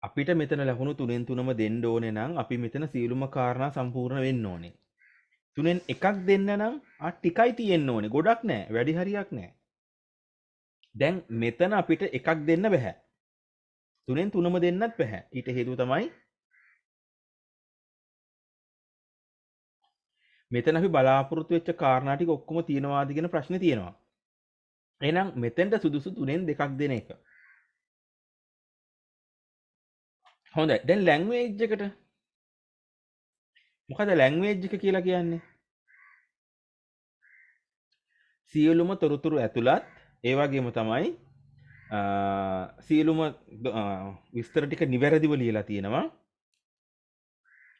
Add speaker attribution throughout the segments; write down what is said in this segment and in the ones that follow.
Speaker 1: අපිට මෙතන ලකුණු 3න් 3ම දෙන්න ඕනේ නම් අපි මෙතන සියලුම කාරණා සම්පූර්ණ වෙන්න ඕනේ. 3න් එකක් දෙන්න නම් ටිකයි තියෙන්න ඕනේ. ගොඩක් නෑ. වැඩි හරියක් නෑ. දැන් මෙතන අපිට එකක් දෙන්න බෑ. 3න් 3ම දෙන්නත් බෑ. ඊට හේතුව තමයි මෙතන අපි බලාපොරොත්තු වෙච්ච කාරණා ටික ඔක්කොම තියෙනවාද කියන ප්‍රශ්නේ තියෙනවා. එහෙනම් මෙතෙන්ට සුදුසු 3න් දෙකක් දෙන එක. හොඳයි. දැන් ලැන්ග්වේජ් එකට මොකද ලැන්ග්වේජ් එක කියලා කියන්නේ? සියලුම තොරතුරු ඇතුළත් ඒ වගේම තමයි සියලුම විස්තර ටික නිවැරදිව ලියලා තියෙනවා.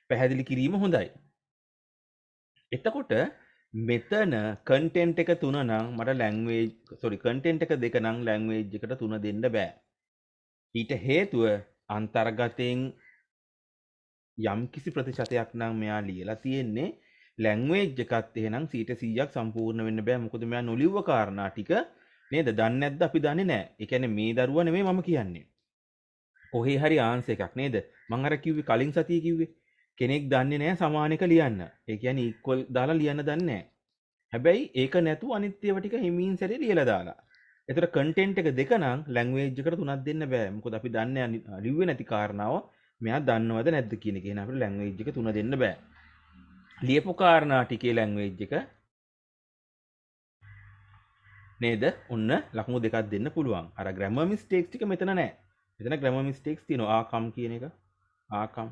Speaker 1: පැහැදිලි කිරීම හොඳයි. එතකොට මෙතන කන්ටෙන්ට් එක 3 නම් මට ලැන්ග්වේජ් කන්ටෙන්ට් එක 2 නම් ලැන්ග්වේජ් එකට 3 දෙන්න බෑ. ඊට හේතුව අන්තර්ගතයෙන් යම් කිසි ප්‍රතිශතයක් නම් මෙයා ලියලා තියෙන්නේ ලැන්ග්වේජ් එකත් එහෙනම් 100% සම්පූර්ණ වෙන්න බෑ. මොකද මෙයා නොලිව්ව කාරණා ටික නේද? දන්නේ නැද්ද? අපි දන්නේ නැහැ. ඒ කියන්නේ මේ දරුවා නෙමෙයි මම කියන්නේ. කොහේ හරි ආන්සර් එකක් නේද? මම අර කිව්වේ කලින් සතියේ කිව්වේ කෙනෙක් දන්නේ නැහැ සමාන එක ලියන්න. ඒ කියන්නේ ඉක්වල් දාලා ලියන්න දන්නේ නැහැ. හැබැයි ඒක නැතුව අනිත් ඒවා ටික හිමින් සැරේ ලියලා දාලා. ඒතර කන්ටෙන්ට් එක දෙක නම් ලැන්ග්වේජ් එකට තුනක් දෙන්න බෑ. මොකද අපි දන්නේ ලිව්වේ නැති කාරණාව මෙයා දන්නවද නැද්ද කියන එක. එහෙනම් අපිට ලැන්ග්වේජ් එක තුන දෙන්න බෑ. ලියපු කාරණා ටිකේ ලැන්ග්වේජ් එක නේද? ඔන්න ලකුණු දෙකක් දෙන්න පුළුවන්. අර ග්‍රැමර් මිස්ටේක්ස් ටික මෙතන නැහැ. මෙතන ග්‍රැමර් මිස්ටේක්ස් තියෙනවා. ආකම් කියන එක. ආකම්.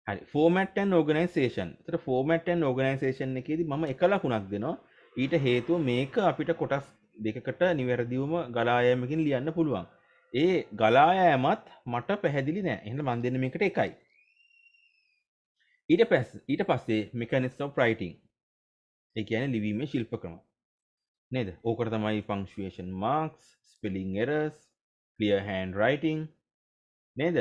Speaker 1: හරි. Format and organisation. ඒතර ෆෝමැට් ඇන්ඩ් ඕගනයිසේෂන් එකේදී මම එක ලකුණක් දෙනවා. ඊට හේතුව මේක අපිට කොටස් දෙකකට නිවැරදිවම ගලා යෑමකින් ලියන්න පුළුවන්. ඒ ගලා යෑමත් මට පැහැදිලි නෑ. එහෙනම් මම දෙන්නේ මේකට එකයි. ඊට පස්සේ මෙකැනික්ස් ඔෆ් රයිටිං. ඒ කියන්නේ ලිවීමේ ශිල්ප ක්‍රම. නේද? ඕකට තමයි punctuation marks, spelling errors, clear handwriting නේද?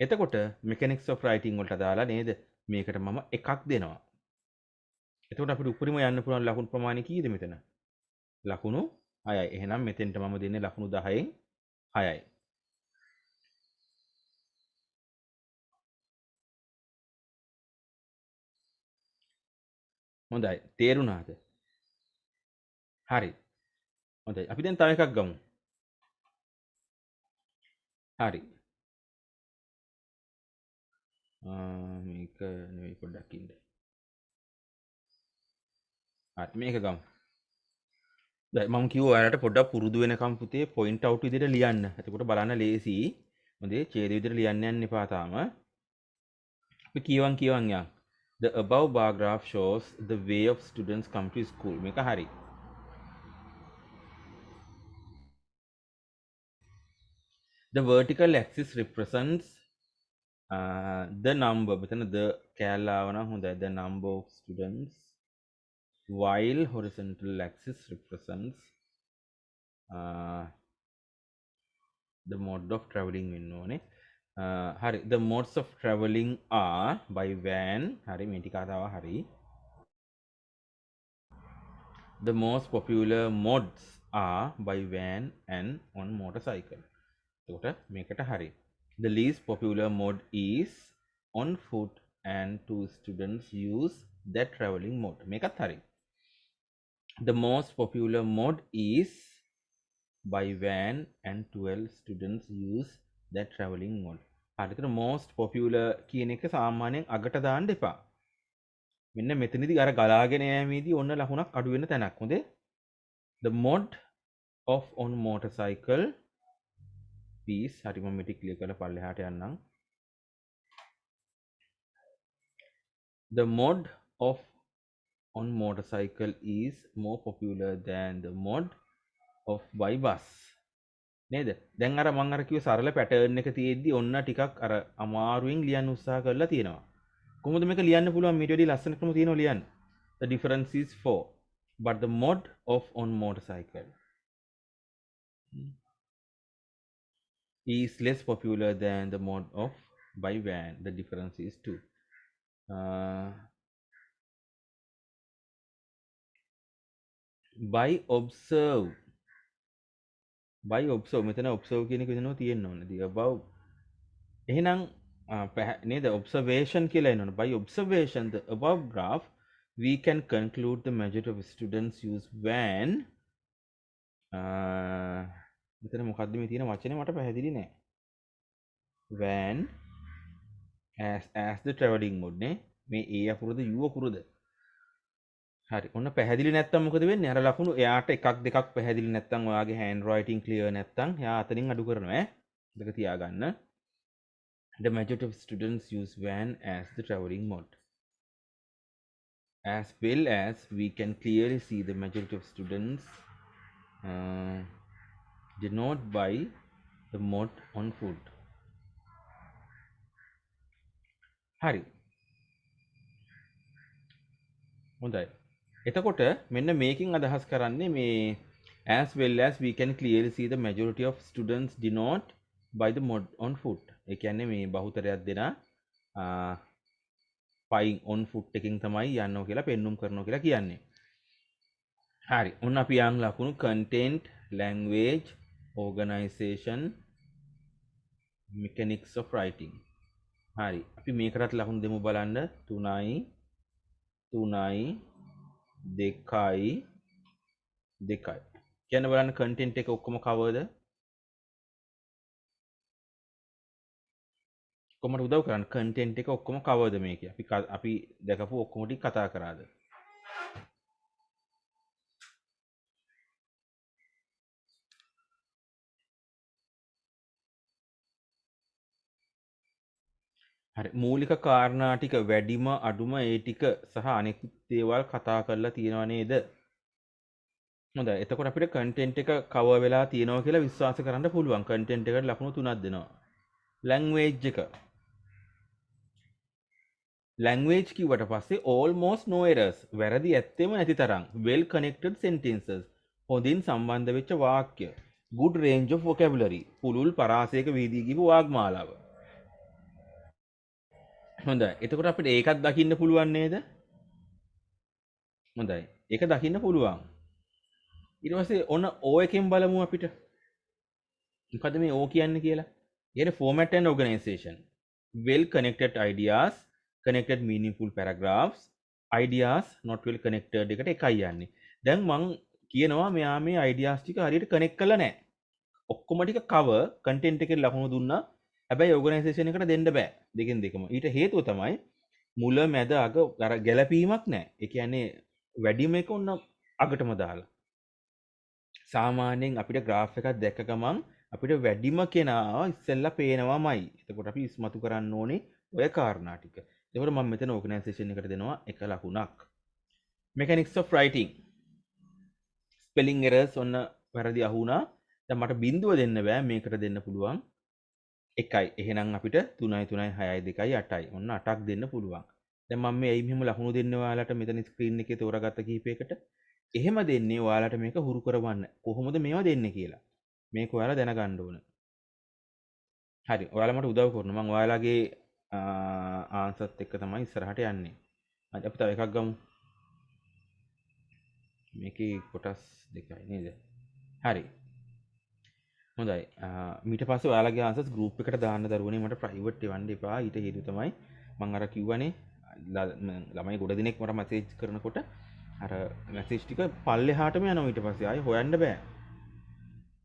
Speaker 1: එතකොට මෙකැනික්ස් ඔෆ් රයිටිං වලට දාලා නේද? මේකට මම එකක් දෙනවා. එතකොට අපිට උපරිම යන්න පුළුවන් ලකුණු ප්‍රමාණය කීයද මෙතන? ලකුණු 6යි. එහෙනම් මෙතෙන්ට මම දෙන්නේ ලකුණු 10න් 6යි. හොඳයි. තේරුණාද? හරි. හොඳයි. අපි දැන් තව එකක් ගමු. හරි. මේක නෙවෙයි පොඩ්ඩක් ඉන්න. හරි මේක ගමු. දැන් මම කිව්වා ඔයාලට පොඩ්ඩක් පුරුදු වෙනකම් පුතේ පොයින්ට් අවුට් විදිහට ලියන්න. එතකොට බලන්න ලේසි. හොඳේ ඡේද විදිහට ලියන්න යන්න එපා තාම. අපි කියවන් යන්න. The above bar graph shows the way of students come to school. මේක හරි. The vertical axis represents the number. මෙතන the කෑල්ල ආව නම් හොඳයි. The number of students while horizontal axis represents the mode of traveling වෙන්න ඕනේ. හරි. The modes of traveling are by van. හරි මේ ටික ආවා හරි. The most popular modes are by van and on motorcycle. එතකොට මේකට හරි. The least popular mode is on foot and 2 students use that traveling mode. මේකත් හරි. The most popular mode is by van and 12 students use that traveling mode. හරි. ඒතර most popular කියන එක සාමාන්‍යයෙන් අගට දාන්න එපා. මෙන්න මෙතනදී අර ගලාගෙන යෑමේදී ඔන්න ලකුණක් අඩු වෙන තැනක්. හොඳේ. The mode of on motorcycle is හරි මම මේක ක්ලියර් කරලා පල්ලෙහාට යන්නම්. The mode of on motorcycle is more popular than the mode of by bus. නේද? දැන් අර මම අර කිව්ව සරල පැටර්න් එක තියෙද්දි ඔන්න ටිකක් අර අමාරුවෙන් ලියන්න උත්සාහ කරලා තියෙනවා. කොහොමද මේක ලියන්න පුළුවන්? මීට වැඩි ලස්සන ක්‍රම තියෙනවා ලියන්න. The difference is 4. But the mode of on motorcycle is less popular than the mode of by van. The difference is 2. By observe by observe මෙතන observe කියන එක විදිහට තියෙන්න ඕනේ. the above එහෙනම් නේද observation කියලා එන්න ඕනේ. by observation the above graph we can conclude the majority of students use van මෙතන මොකද්ද මේ තියෙන වචනේ මට පැහැදිලි නෑ. van as the travelling mode නේ. මේ a අකුරද u අකුරද? හරි. ඔන්න පැහැදිලි නැත්තම් මොකද වෙන්නේ? අර ලකුණු එයාට එකක් දෙකක් පැහැදිලි නැත්තම් ඔයාගේ hand writing clear නැත්තම් එයා අතනින් අඩු කරනවා ඈ. දෙක තියාගන්න. The majority of students use van as the travelling mode. As well as we can clearly see the majority of students did not buy the mode on foot. හරි. හොඳයි. එතකොට මෙන්න මේකෙන් අදහස් කරන්නේ මේ as well as we can clearly see the majority of students did not buy the mode on foot. ඒ කියන්නේ මේ බහුතරයක් දෙනා පයින් on foot එකකින් තමයි යන්නෝ කියලා පෙන්눔 කරනවා කියලා කියන්නේ. හරි. ඔන්න අපි යන් ලකුණු content, language, organization, mechanics of writing. හරි. අපි මේකටත් ලකුණු දෙමු බලන්න 3යි 3යි 2යි 2යි. කියන්න බලන්න content එක ඔක්කොම coverද? කොහොමද උදව් කරන්න content එක ඔක්කොම coverද මේකේ? අපි දැකපු ඔක්කොම ටික කතා කරාද? හරි. මූලික කාරණා ටික වැඩිම අඩුම ඒ ටික සහ අනෙකුත් දේවල් කතා කරලා තියෙනව නේද? හොඳයි. එතකොට අපිට content එක cover වෙලා තියෙනවා කියලා විශ්වාස කරන්න පුළුවන්. content එකට ලකුණු 3ක් දෙනවා. language එක. language කිව්වට පස්සේ almost no errors. වැරදි ඇත්තෙම නැති තරම්. well connected sentences. හොඳින් සම්බන්ධ වෙච්ච වාක්‍ය. good range of vocabulary. පුළුල් පරාසයක වීදී කියපු වාග්මාලාව. හොඳයි. එතකොට අපිට ඒකත් දකින්න පුළුවන් නේද? හොඳයි. ඒක දකින්න පුළුවන්. ඊට පස්සේ ඔන්න O එකෙන් බලමු අපිට. මොකද මේ O කියන්නේ කියලා? ඊට format and organization. Well connected ideas, connected meaningful paragraphs, ideas not well connected එකට එකයි යන්නේ. දැන් මං කියනවා මෙයා මේ ideas ටික හරියට connect කරලා නැහැ. ඔක්කොම ටික cover content එකේ ලකුණු දුන්නා. හැබැයි organization එකට දෙන්න බෑ. දෙකෙන් දෙකම. ඊට හේතුව තමයි මුල මැද අග අර ගැළපීමක් නැහැ. ඒ කියන්නේ වැඩිම එක ඔන්න අගටම දාලා. සාමාන්‍යයෙන් අපිට graph එකක් දැක්ක ගමන් අපිට වැඩිම කෙනා ඉස්සෙල්ලා පේනවාමයි. එතකොට අපි ඉස්මතු කරන්න ඕනේ ඔය කාරණා ටික. එතකොට මම මෙතන organization එකට දෙනවා එක ලකුණක්. mechanics of writing. spelling errors ඔන්න වැරදි අහුණා. දැන් මට බිඳුව දෙන්න බෑ මේකට දෙන්න පුළුවන්. එකයි. එහෙනම් අපිට 3යි 3යි 6යි 2යි 8යි. ඔන්න 8ක් දෙන්න පුළුවන්. දැන් මම මේ ඇයි මෙහෙම ලකුණු දෙන්නේ ඔයාලට මෙතන ස්ක්‍රීන් එකේ තෝරාගත්ත කීපයකට. එහෙම දෙන්නේ ඔයාලට මේක හුරු කරවන්න. කොහොමද මේවා දෙන්නේ කියලා. මේක ඔයාලා දැනගන්න ඕන. හරි. ඔයාලා මට උදව් කරනවා. මම ඔයාලගේ ආන්සර්ත් එක්ක තමයි ඉස්සරහට යන්නේ. හරි අපි තව එකක් ගමු. මේකේ කොටස් දෙකයි නේද? හරි. හොඳයි. ඊට පස්සේ ඔයාලගේ ආන්සර්ස් ගෲප් එකට දාන්න දරුවනේ මට ප්‍රයිවට් එවන්න එපා. ඊට හේතුව තමයි මම අර කිව්වනේ ළමයි ගොඩ දිනෙක මට මැසේජ් කරනකොට අර මැසේජ් ටික පල්ලෙහාටම යනවා ඊට පස්සේ ආයෙ හොයන්න බෑ.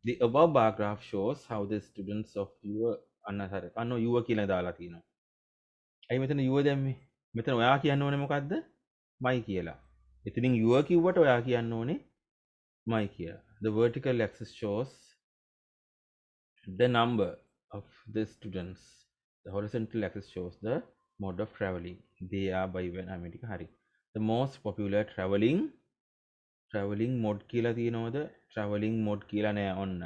Speaker 1: The above bar graph shows how the students of your අන්න your කියලා දාලා තියෙනවා. ඇයි මෙතන your දැම්මේ? මෙතන ඔයා කියන්න ඕනේ මොකද්ද? my කියලා. එතනින් your කිව්වට ඔයා කියන්න ඕනේ my කියලා. The vertical axis shows the number of the students. The horizontal axis shows the mode of traveling. They are by when America hari. The most popular traveling mode කියලා තියෙනවද? traveling mode කියලා නෑ ඔන්න.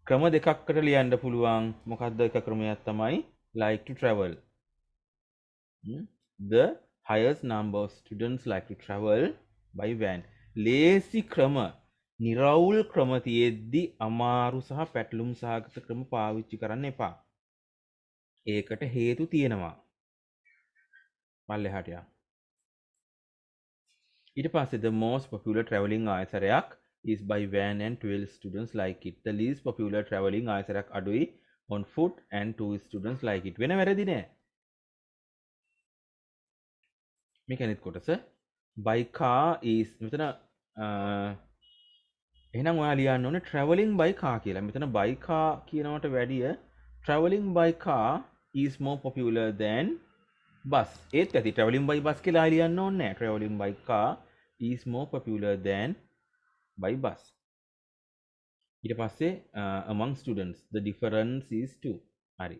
Speaker 1: ක්‍රම දෙකකට ලියන්න පුළුවන්. මොකක්ද එක ක්‍රමයක් තමයි like to travel. The highest number of students like to travel by van. ලේසි ක්‍රම නිරවුල් ක්‍රම තියෙද්දි අමාරු සහ පැටලුම් සහගත ක්‍රම පාවිච්චි කරන්න එපා. ඒකට හේතු තියෙනවා. පල්ලෙහාට යන්න. ඊට පස්සේ the most popular traveling ආයතරයක් is by van and 12 students like it. The least popular traveling ආයතරයක් අඩුයි on foot and 2 students like it. වෙන වැරදි නෑ. මේක අනිත් කොටස. by car is මෙතන එහෙනම් ඔයා ලියන්න ඕනේ traveling by car කියලා. මෙතන by car කියනවට වැඩිය traveling by car is more popular than bus. ඒත් ඇති traveling by bus කියලා ලියන්න ඕනේ නෑ. traveling by car is more popular than by bus. ඊට පස්සේ among students the difference is 2. හරි.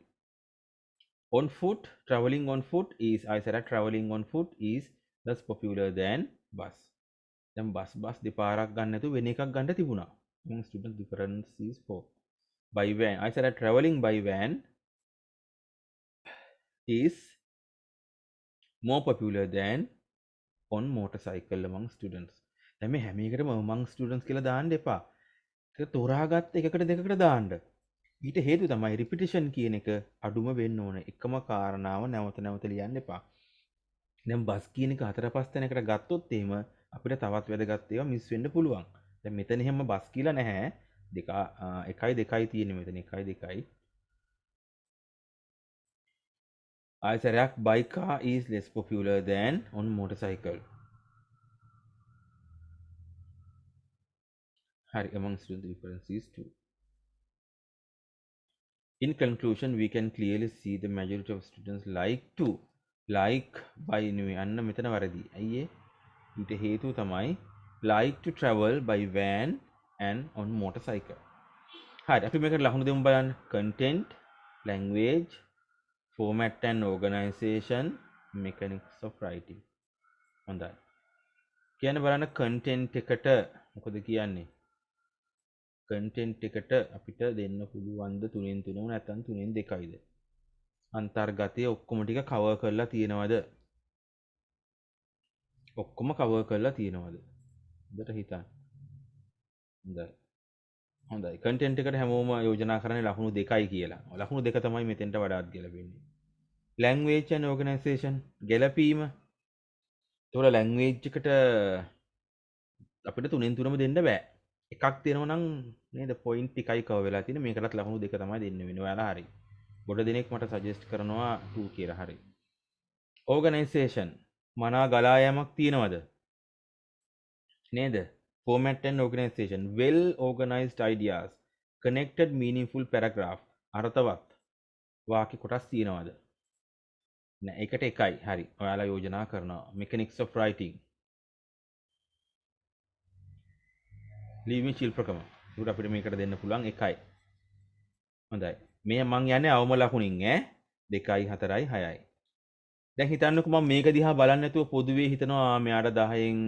Speaker 1: On foot, traveling on foot is I said that traveling on foot is less popular than bus. දැන් bus දෙපාරක් ගන්න නැතුව වෙන එකක් ගන්න තිබුණා. among students difference is 4. By van I said that traveling by van is more popular than on motorcycle among students. දැන් මේ හැම එකටම among students කියලා දාන්න එපා. ඒක තෝරාගත්ත එකකට දෙකකට දාන්න. ඊට හේතුව තමයි repetition කියන එක අඩුම වෙන්න ඕන. එකම කාරණාව නැවත නැවත ලියන්න එපා. දැන් බස් කියන එක 4-5 තැනකට ගත්තොත් එහෙම අපිට තවත් වැදගත් ඒවා මිස් වෙන්න පුළුවන්. දැන් මෙතන එහෙම බස් කියලා නැහැ. 1 2යි තියෙන්නේ මෙතන 1 2යි. ආයතරයක් by car is less popular than on motorcycle. Hari among students the difference is 2. In conclusion, we can clearly see the majority of students like to like by නෙවෙයි අන්න මෙතන වැරදි. අයියේ ඊට හේතුව තමයි like to travel by van and on motorcycle. හරි අපි මේකට ලකුණු දෙමු බලන්න. content, language, format and organization, mechanics of writing. හොඳයි. කියන්න බලන්න content එකට මොකද කියන්නේ? content එකට අපිට දෙන්න පුළුවන්ද 3න් 3 නැත්නම් 3න් 2යිද? අන්තර්ගතයේ ඔක්කොම ටික කවර් කරලා තියෙනවද? ඔක්කොම කවර් කරලා තියෙනවද? හොඳට හිතන්න. හොඳයි. content එකට හැමෝම යෝජනා කරන්නේ ලකුණු 2යි කියලා. ලකුණු 2 තමයි මෙතෙන්ට වඩාත් ගැලපෙන්නේ. language and organization ගැලපීම. ඒතකොට language එකට අපිට 3න් 3ම දෙන්න බෑ. එකක් දෙනවා නම් නේද point ටිකයි කවර් වෙලා තියෙන්නේ. මේකටත් ලකුණු 2 තමයි දෙන්න වෙන්නේ. ඔයාලා හරි. ගොඩ දෙනෙක් මට සජෙස්ට් කරනවා 2 කියලා. හරි. organization මනා ගලා යෑමක් තියෙනවද? නේද? format and organization well organized ideas connected meaningful paragraph අර්ථවත් වාක්‍ය කොටස් තියෙනවද? නෑ ඒකට එකයි. හරි. ඔයාලා යෝජනා කරනවා mechanics of writing ලිවීමේ ශිල්පකම. ඒක අපිට මේකට දෙන්න පුළුවන් එකයි. හොඳයි. මේ මං යන්නේ අවම ලකුණින් ඈ 2යි 4යි 6යි. දැන් හිතන්නකෝ මම මේක දිහා බලන්නේ නැතුව පොදුවේ හිතනවා මෙයාට 10න්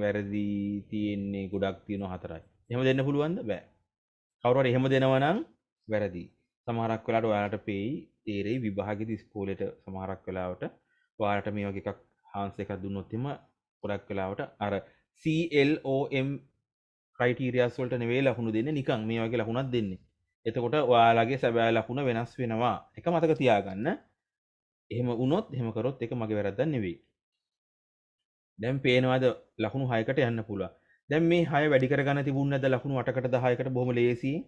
Speaker 1: වැරදි තියෙන්නේ ගොඩක් තියෙනවා 4යි. එහෙම දෙන්න පුළුවන්ද? බෑ. කවුරු හරි එහෙම දෙනවා නම් වැරදි. සමහරක් වෙලාවට ඔයාලට පෙයි තේරෙයි විභාගෙදි ඉස්කෝලේට සමහරක් වෙලාවට ඔයාලට මේ වගේ එකක් හාන්ස් එකක් දුන්නොත් එම ගොඩක් වෙලාවට අර CLOM ක්‍රයිටීරියාස් වලට නෙවෙයි ලකුණු දෙන්නේ නිකන් මේ වගේ ලකුණක් දෙන්නේ. එතකොට ඔයාලගේ සැබෑ ලකුණ වෙනස් වෙනවා. එක මතක තියාගන්න. එහෙම වුණොත් එහෙම කරොත් ඒක මගේ වැරද්දක් නෙවෙයි. දැන් පේනවාද ලකුණු 6කට යන්න පුළුවන්. දැන් මේ 6 වැඩි කරගන්න තිබුණ නැද්ද ලකුණු 8කට 10කට බොහොම ලේසියෙන්?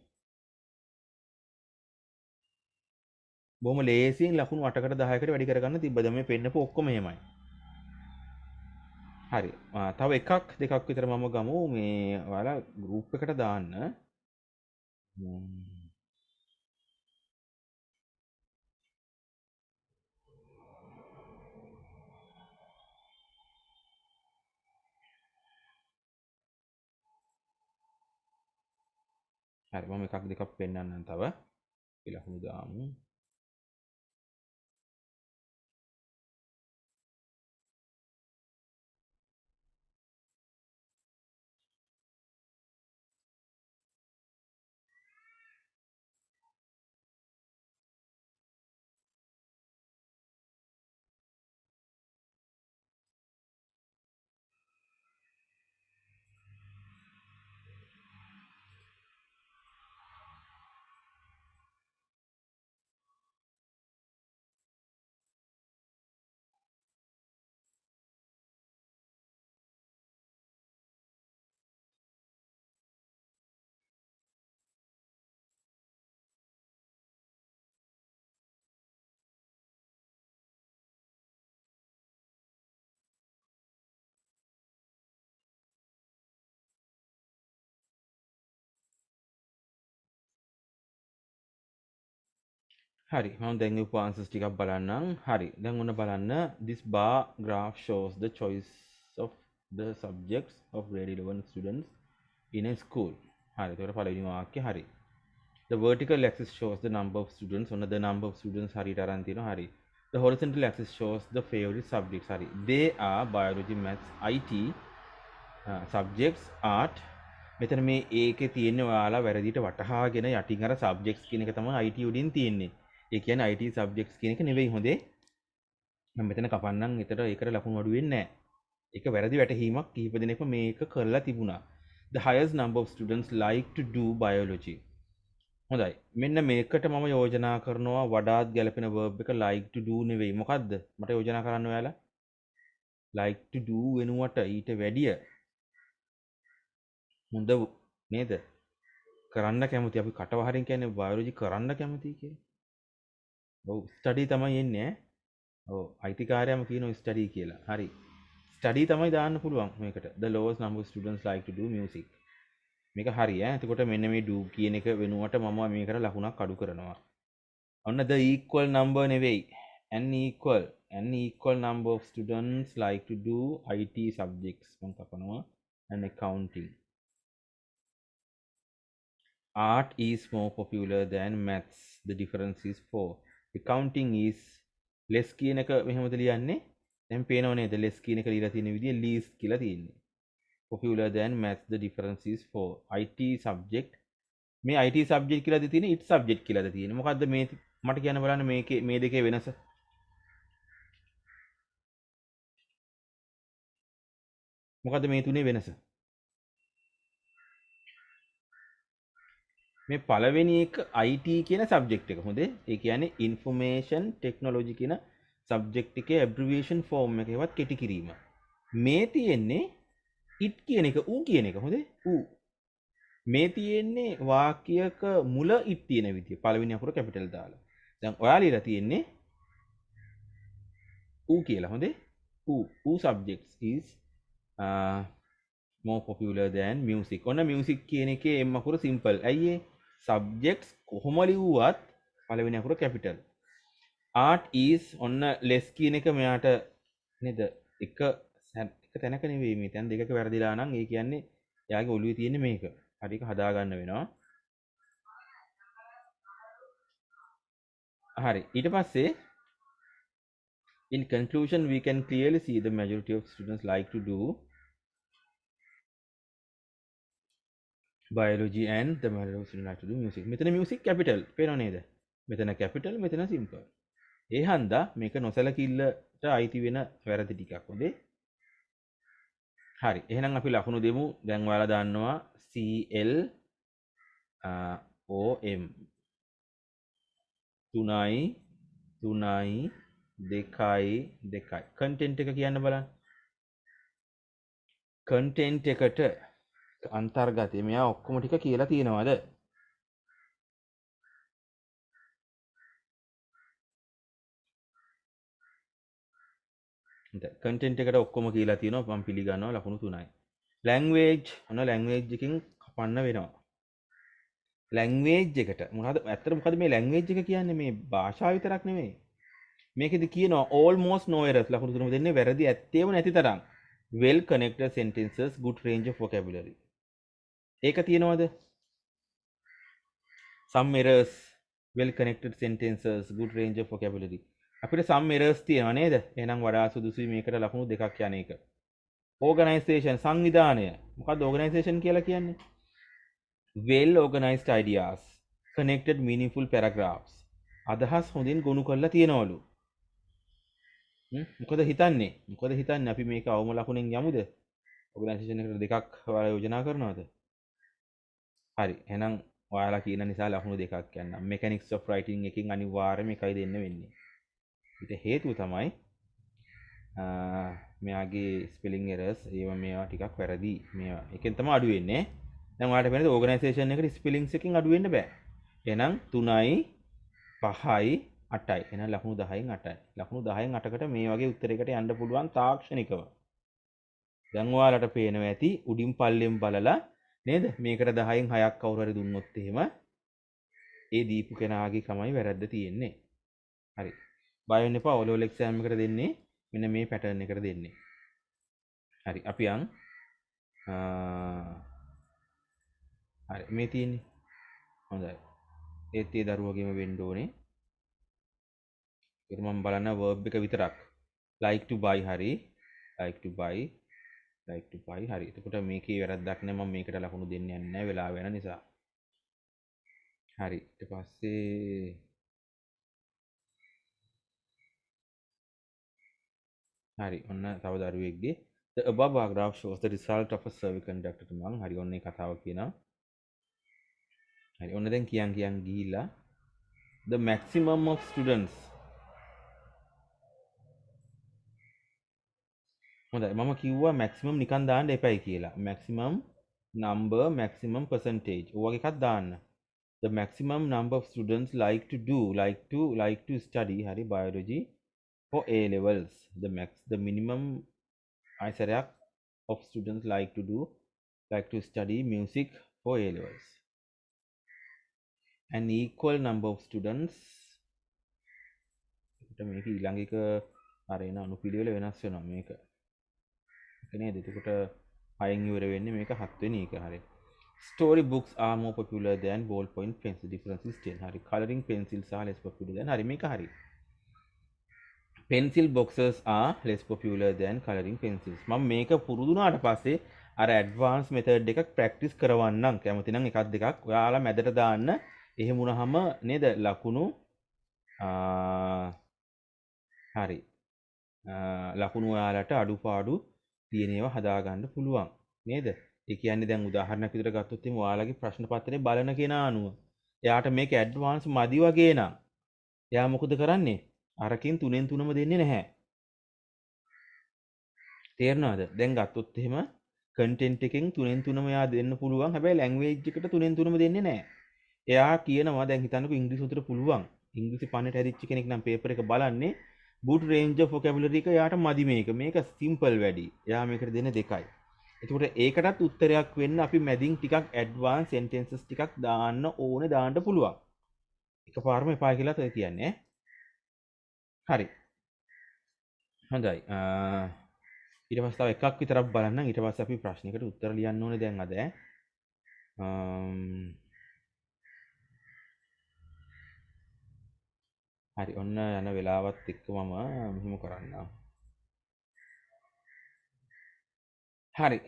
Speaker 1: බොහොම ලේසියෙන් ලකුණු 8කට 10කට වැඩි කරගන්න තිබ්බද? මේ පෙන්නපු ඔක්කොම එහෙමයි. හරි. තව එකක් දෙකක් විතර මම ගමු මේ ඔයාලා ගෲප් එකට දාන්න. හරි මම එකක් දෙකක් පෙන්නන්නම් තව. ලකුණු දාමු. හරි මම දැන් ලියපු answers ටිකක් බලන්නම්. හරි දැන් ඔන්න බලන්න this bar graph shows the choice of the subjects of grade 11 students in a school. හරි එතකොට පළවෙනි වාක්‍යය හරි. The vertical axis shows the number of students. ඔන්න the number of students හරියට අරන් තියෙනවා. හරි. The horizontal axis shows the favorite subjects. හරි. They are biology, maths, IT subjects, art. මෙතන මේ ඒකේ තියෙන්නේ ඔයාලා වැරදිට වටහාගෙන යටින් අර subjects කියන එක තමයි IT උඩින් තියෙන්නේ. ඒ කියන්නේ IT subjects කියන එක නෙවෙයි හොඳේ. මම මෙතන කපන්නම්. එතන ඒකට ලකුණු අඩු වෙන්නේ නැහැ. ඒක වැරදි වැටහීමක් කිහිප දෙනෙක්ම මේක කරලා තිබුණා. The highest number of students like to do biology. හොඳයි. මෙන්න මේකට මම යෝජනා කරනවා වඩාත් ගැලපෙන verb එක like to do නෙවෙයි. මොකද්ද? මට යෝජනා කරන්න ඔයාලා. like to do වෙනුවට ඊට වැඩිය හොඳ නේද? කරන්න කැමති අපි කටවහරින් කියන්නේ biology කරන්න කැමති කියලා. ඔව් study තමයි එන්නේ ඈ. ඔව් අයිතිකාරයම කියනවා study කියලා. හරි. study තමයි දාන්න පුළුවන් මේකට. The lowest number of students like to do music. මේක හරි ඈ. එතකොට මෙන්න මේ do කියන එක වෙනුවට මම මේකට ලකුණක් අඩු කරනවා. ඔන්න the equal number නෙවෙයි. an equal number of students like to do IT subjects මම කපනවා and accounting. Art is more popular than maths. The difference is 4. Accounting is less කියන එක මෙහෙමද ලියන්නේ? දැන් පේනව නේද? less කියන එක ලියලා තියෙන විදිය least කියලා තියෙන්නේ. Popular than maths. The difference is 4. IT subject මේ IT subject කියලාද තියෙන්නේ it subject කියලාද තියෙන්නේ? මොකද්ද මේ මට කියන්න බලන්න මේකේ මේ දෙකේ වෙනස? මොකද්ද මේ තුනේ වෙනස? මේ පළවෙනි එක IT කියන සබ්ජෙක්ට් එක හොඳේ. ඒ කියන්නේ information technology කියන සබ්ජෙක්ට් එකේ abbreviation form එකේවත් කෙටි කිරීම. මේ තියෙන්නේ it කියන එක ඌ කියන එක හොඳේ. ඌ. මේ තියෙන්නේ වාක්‍යයක මුල it තියෙන විදිය. පළවෙනි අකුර කැපිටල් දාලා. දැන් ඔයා ලියලා තියෙන්නේ ඌ කියලා හොඳේ. ඌ subjects is more popular than music. ඔන්න music කියන එකේ m අකුර simple. ඇයි ඒ? subjects කොහොම ලිව්වත් පළවෙනි අකුර capital. art is ඔන්න less කියන එක මෙයාට නේද? එක තැනක නෙවෙයි මේ තැන් දෙකක වැරදිලා නම් ඒ කියන්නේ එයාගේ ඔළුවේ තියෙන්නේ මේක. හරි එක හදා ගන්න වෙනවා. හරි. ඊට පස්සේ in conclusion we can clearly see the majority of students like to do biology and the majority of students like to do music. මෙතන music capital පේනව නේද? මෙතන capital මෙතන simple. ඒ හන්දා මේක නොසැලකිල්ලට අයිති වෙන වැරදි ටිකක් හොඳේ. හරි. එහෙනම් අපි ලකුණු දෙමු. දැන් ඔයාලා දන්නවා CL OM 3යි 3යි 2යි 2යි. content එක කියන්න බලන්න. content එකට අන්තර්ගතය මෙයා ඔක්කොම ටික කියලා තියෙනවද? content එකට ඔක්කොම කියලා තියෙනවා. මම පිළිගන්නවා ලකුණු 3යි. language ඔන්න language එකකින් කපන්න වෙනවා. language එකට මොනවද ඇත්තට මොකද මේ language එක කියන්නේ මේ භාෂාව විතරක් නෙමෙයි. මේකෙදි කියනවා almost no errors ලකුණු 3ම දෙන්නේ වැරදි ඇත්තේම නැති තරම්. well connected sentences good range of vocabulary. ඒක තියෙනවද? some errors well connected sentences good range of vocabulary. අපිට some errors තියෙනවා නේද? එහෙනම් වඩා සුදුසුයි මේකට ලකුණු දෙකක් යන එක. organization සංවිධානය. මොකක්ද organization කියලා කියන්නේ? well organized ideas connected meaningful paragraphs. අදහස් හොඳින් ගොනු කරලා තියෙනවලු. මොකද හිතන්නේ අපි මේක අවම ලකුණෙන් යමුද? organization එකට දෙකක් ඔයාලා යෝජනා කරනවද? හරි. එහෙනම් ඔයාලා කියන නිසා ලකුණු දෙකක් යන්නම්. mechanics of writing එකකින් අනිවාර්යයෙන්ම එකයි දෙන්න වෙන්නේ. ඊට හේතුව තමයි මෙයාගේ spelling errors ඒවා මේවා ටිකක් වැරදි. මේවා එකෙන් තමයි අඩු වෙන්නේ. දැන් ඔයාලට වෙනද organization එකට spellings එකකින් අඩු වෙන්න බෑ. එහෙනම් 3යි 5යි 8යි. එහෙනම් ලකුණු 10න් 8යි. ලකුණු 10න් 8කට මේ වගේ උත්තරයකට යන්න පුළුවන් තාක්ෂණිකව. දැන් ඔයාලට පේනවා ඇති උඩින් පල්ලෙන් බලලා නේද? මේකට 10න් 6ක් කවුරු හරි දුන්නොත් එහෙම ඒ දීපු කෙනාගේ තමයි වැරද්ද තියෙන්නේ. හරි. බය වෙන්න එපා. O level exam එකට දෙන්නේ මෙන්න මේ pattern එකට දෙන්නේ. හරි. අපි යන් හරි මේ තියෙන්නේ. හොඳයි. ඒත් ඒ දරුවගේම වෙන්න ඕනේ. ඒක මම බලන්න verb එක විතරක්. like to buy හරි. like to buy හරි. එතකොට මේකේ වැරද්දක් නැහැ. මම මේකට ලකුණු දෙන්නේ නැහැ වෙලාව වෙන නිසා. හරි. ඊට පස්සේ හරි. ඔන්න තව දරුවෙක්ගේ the above bar graph shows the result of a survey conducted among හරි ඔන්න ඒ කතාව කියනවා. හරි. ඔන්න දැන් කියන් ගිහිල්ලා the maximum of students හොඳයි මම කිව්වා maximum නිකන් දාන්න එපයි කියලා. maximum number maximum percentage ඔය එකක් දාන්න. the maximum number of students like to study hari biology for A levels. The minimum aisarayak of students like to study music for A levels. An equal number of students මේක ඊළඟ එක අරේන අනුපිළිවෙල වෙනස් වෙනවා මේක. ඒක නේද? එතකොට 6න් ඉවර වෙන්නේ මේක 7 වෙනි එක හරිය. Story books are more popular than ballpoint pencil. Difference is 10. Hari. Coloring pencils are less popular than hari මේක හරි. Pencil boxes are less popular than coloring pencils. මම මේක පුරුදු වුණාට පස්සේ අර ඇඩ්වාන්ස් මෙතඩ් එකක් ප්‍රැක්ටිස් කරවන්නම්. කැමති නම් එකක් දෙකක් ඔයාලා මැදට දාන්න. එහෙම වුණාම නේද ලකුණු හරි. ලකුණු ඔයාලට අඩුපාඩු තියෙන ඒවා හදාගන්න පුළුවන්. නේද? ඒ කියන්නේ දැන් උදාහරණයක් විදිහට ගත්තොත් එimhe ඔයාලගේ ප්‍රශ්න පත්‍රය බලන කෙනා අනුව එයාට මේක ඇඩ්වාන්ස් මදි වගේ නම් එයා මොකද කරන්නේ? අරකින් 3න් 3ම දෙන්නේ නැහැ. තේරෙනවද? දැන් ගත්තොත් එහෙම කන්ටෙන්ට් එකෙන් 3න් 3ම එයා දෙන්න පුළුවන්. හැබැයි ලැන්ග්වේජ් එකට 3න් 3ම දෙන්නේ නැහැ. එයා කියනවා දැන් හිතන්නකෝ ඉංග්‍රීසි උතර පුළුවන්. ඉංග්‍රීසි පන්නට හැදිච්ච කෙනෙක් නම් පේපර් එක බලන්නේ good range of vocabulary එක එයාට මදි මේක. මේක simple වැඩි. එයා මේකට දෙන 2යි. එතකොට ඒකටත් උත්තරයක් වෙන්න අපි මැදින් ටිකක් ඇඩ්වාන්ස් සෙන්ටෙන්සස් ටිකක් දාන්න ඕනේ දාන්න පුළුවන්. එකපාරම එපා කියලා තව කියන්නේ. හරි. හොඳයි. ඊට පස්සේ තව එකක් විතරක් බලන්න. ඊට පස්සේ අපි ප්‍රශ්නයකට උත්තර ලියන්න ඕනේ දැන් අද. හරි. ඔන්න යන වෙලාවත් එක්ක මම මෙහෙම කරන්නම්. හරි.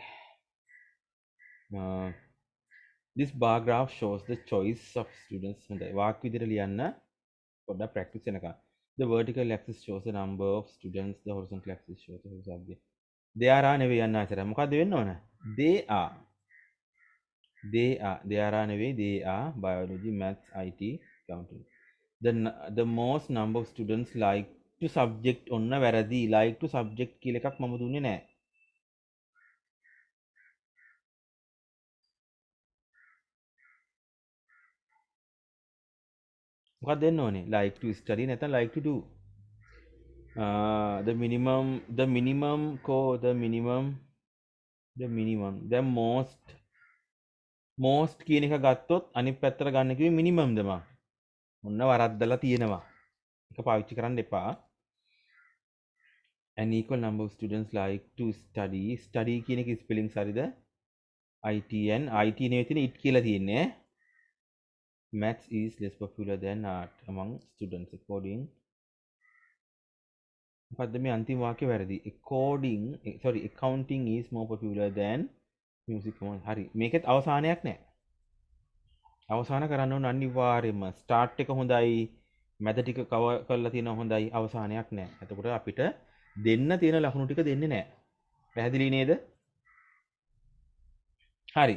Speaker 1: This bar graph shows the choice of students. හොඳයි. වාක් විදිහට ලියන්න පොඩ්ඩක් ප්‍රැක්ටිස් වෙනකම්. The vertical axis shows the number of students. The horizontal axis shows the subject. They are නෙවෙයි යන්න ආචාර. මොකද්ද වෙන්න ඕන? They are. They are නෙවෙයි they are biology, maths, IT, accounting. The most number of students like to subject ඔන්න වැරදි. like to subject කියලා එකක් මම දුන්නේ නැහැ. මොකක්ද දෙන්න ඕනේ? like to study නැත්නම් like to do. The minimum දැන් most කියන එක ගත්තොත් අනිත් පැත්තට ගන්න කිව්වේ minimumද මම. ඔන්න වරද්දලා තියෙනවා. ඒක පාවිච්චි කරන්න එපා. An equal number of students like to study කියන එක ස්පෙලිංග්ස් හරිද? IT නෙවෙයි තියෙන්නේ it කියලා තියෙන්නේ. Maths is less popular than art among students according මොකද්ද මේ අන්තිම වාක්‍ය වැරදි. Accounting is more popular than music. හරි. මේකෙත් අවසානයක් නැහැ. අවසාන කරන්න ඕන අනිවාර්යයෙන්ම ස්ටාර්ට් එක හොඳයි. මැද ටික කවර් කරලා තියෙනවා හොඳයි. අවසානයක් නැහැ. එතකොට අපිට දෙන්න තියෙන ලකුණු ටික දෙන්නේ නැහැ. පැහැදිලි නේද? හරි.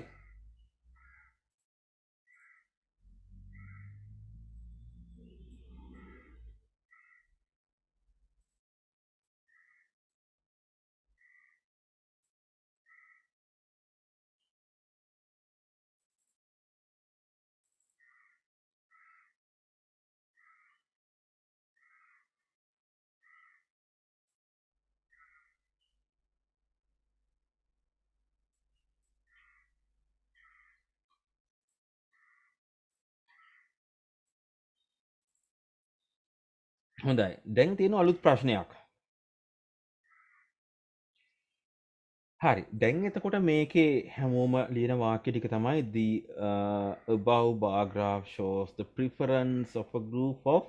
Speaker 1: හොඳයි. දැන් තියෙන අලුත් ප්‍රශ්නයක්. හරි. දැන් එතකොට මේකේ හැමෝම ලියන වාක්‍ය ටික තමයි the above bar graph shows the preference of a group of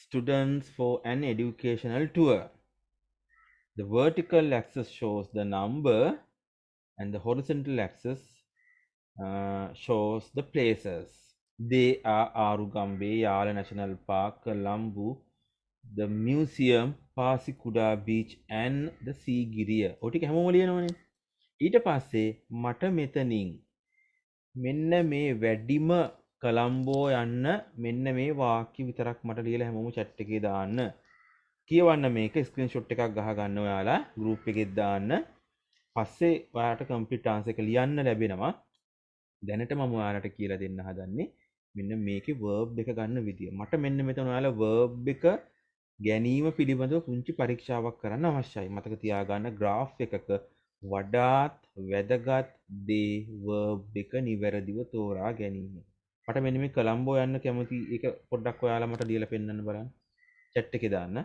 Speaker 1: students for an educational tour. The vertical axis shows the number and the horizontal axis shows the places. They are Arugambe, Yala National Park, Colombo, the museum, පාසිකුඩා beach and the sea ගිරිය. ඔය ටික හැමෝම ලියනවනේ. ඊට පස්සේ මට මෙතනින් මෙන්න මේ වැඩිම කොලම්බෝ යන්න මෙන්න මේ වාක්‍ය විතරක් මට ලියලා හැමෝම chat එකේ දාන්න. කියවන්න මේක ස්ක්‍රීන්ෂොට් එකක් ගහ ගන්න ඔයාලා group එකෙත් දාන්න. පස්සේ ඔයාලට complete answer එක ලියන්න ලැබෙනවා. දැනට මම ඔයාලට කියලා දෙන්න හදන්නේ මෙන්න මේකේ verb එක ගන්න විදිය. මට මෙන්න මෙතන ඔයාලා verb එක ගැනීම පිළිබඳව පුංචි පරීක්ෂාවක් කරන්න අවශ්‍යයි. මතක තියාගන්න graph එකක වඩාත් වැදගත් දේ verb එක නිවැරදිව තෝරා ගැනීම. මට මෙන්න මේ කොලම්බෝ යන්න කැමති ඒක පොඩ්ඩක් ඔයාලා මට ලියලා පෙන්නන්න බලන්න. chat එකේ දාන්න.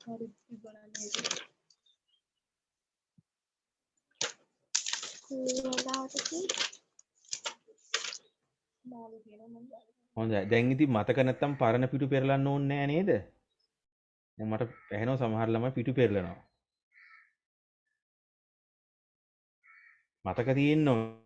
Speaker 2: හරි බලන්න ඒක. වෙලාවටදී මාළු කියනවා මම දන්නේ.
Speaker 1: හොඳයි. දැන් ඉතින් මතක නැත්තම් පරණ පිටු පෙරලන්න ඕනේ නෑ නේද? දැන් මට ඇහෙනවා සමහර ළමයි පිටු පෙරලනවා. මතක තියෙන්න ඕනේ.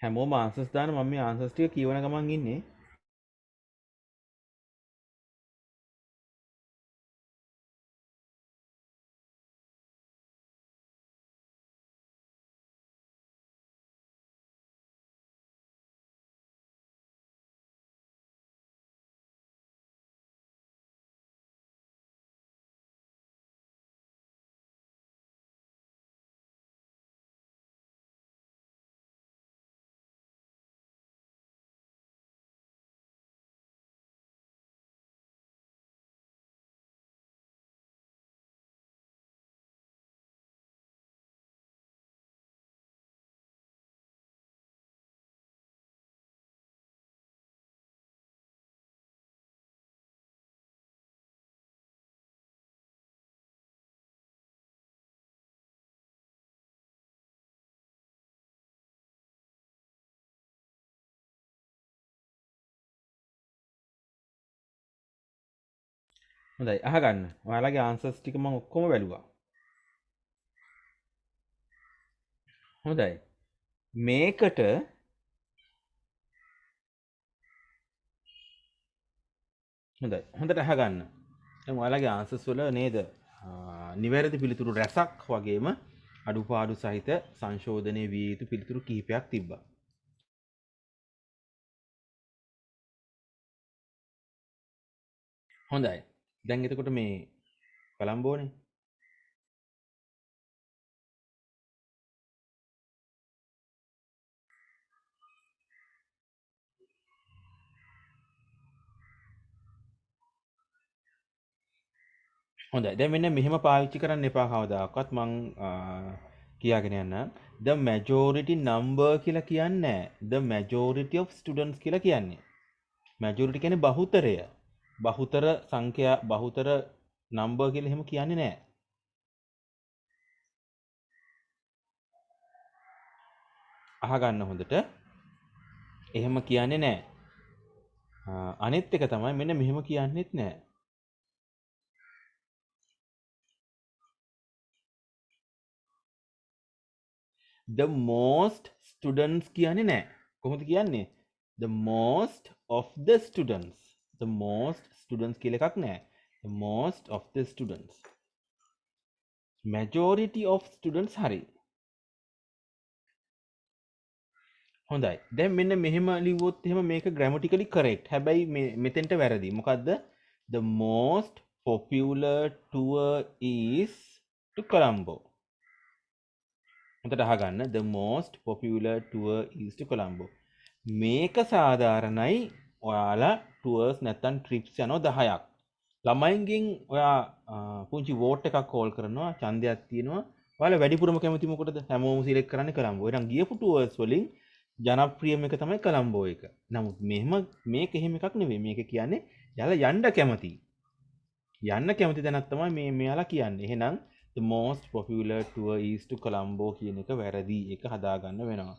Speaker 1: හැමෝම ආන්සර්ස් දාන්න මම මේ ආන්සර්ස් ටික කියවන ගමන් ඉන්නේ. හොඳයි අහගන්න. ඔයාලගේ ආන්සර්ස් ටික මම ඔක්කොම බැලුවා. හොඳයි. මේකට හොඳයි. හොඳට අහගන්න. දැන් ඔයාලගේ ආන්සර්ස් වල නේද නිවැරදි පිළිතුරු රැසක් වගේම අඩුපාඩු සහිත සංශෝධනය විය යුතු පිළිතුරු කිහිපයක් තිබ්බා. හොඳයි. දැන් එතකොට මේ කොලම්බෝනේ. හොඳයි. දැන් මෙන්න මෙහෙම පාවිච්චි කරන්න එපා කවදාකවත් මං කියාගෙන යන්න. The majority number කියලා කියන්නේ නැහැ. The majority of students කියලා කියන්නේ. majority කියන්නේ බහුතරය. බහුතර සංඛ්‍යා බහුතර number කියලා එහෙම කියන්නේ නැහැ. අහගන්න හොඳට. එහෙම කියන්නේ නැහැ. අනිත් එක තමයි මෙන්න මෙහෙම කියන්නෙත් නැහැ. The most students කියන්නේ නැහැ. කොහොමද කියන්නේ? The most of the students. The most students කියලා එකක් නැහැ. The most of the students. Majority of students හරි. හොඳයි. දැන් මෙන්න මෙහෙම ලිව්වොත් එහෙම මේක grammatically correct. හැබැයි මෙතෙන්ට වැරදි. මොකද්ද? The most popular tour is to Colombo. හොඳට අහගන්න. The most popular tour is to Colombo. මේක සාධාරණයි ඔයාලා tours නැත්තම් trips යනවා 10ක්. ළමයින්ගෙන් ඔයා පුංචි vote එකක් call කරනවා, ඡන්දයක් තියෙනවා. ඔයාලා වැඩිපුරම කැමති මොකටද? හැමෝම select කරන්නේ කොලම්බෝ. එහෙනම් ගියපු tours වලින් ජනප්‍රියම එක තමයි කොලම්බෝ එක. නමුත් මෙහෙම මේක එහෙම එකක් නෙවෙයි. මේක කියන්නේ යාලා යන්න කැමති. යන්න කැමති තැනක් තමයි මේ මෙයාලා කියන්නේ. එහෙනම් the most popular tour is to Colombo කියන එක වැරදි. ඒක හදාගන්න වෙනවා.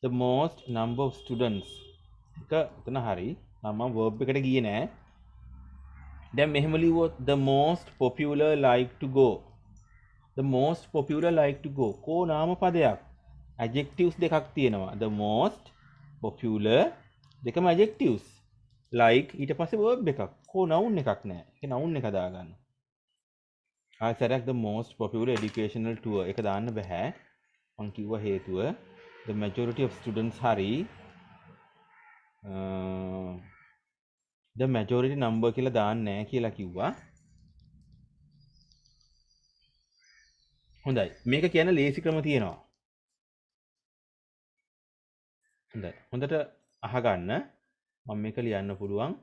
Speaker 1: The most number of students එක එතන හරි. මම verb එකට ගියේ නෑ. දැන් මෙහෙම ලිව්වොත් the most popular like to go. The most popular like to go. කෝ නාම පදයක්. adjectives දෙකක් තියෙනවා. The most popular දෙකම adjectives. like ඊට පස්සේ verb එකක්. කෝ noun එකක් නෑ. ඒක noun එක දාගන්න. ආයතරයක් the most popular educational tour එක දාන්න බෑ. මං කිව්ව හේතුව the majority of students හරි the majority number කියලා දාන්නේ නැහැ කියලා කිව්වා. හොඳයි. මේක කියන ලේසි ක්‍රම තියෙනවා. හොඳයි. හොඳට අහගන්න. මම මේක ලියන්න පුළුවන්.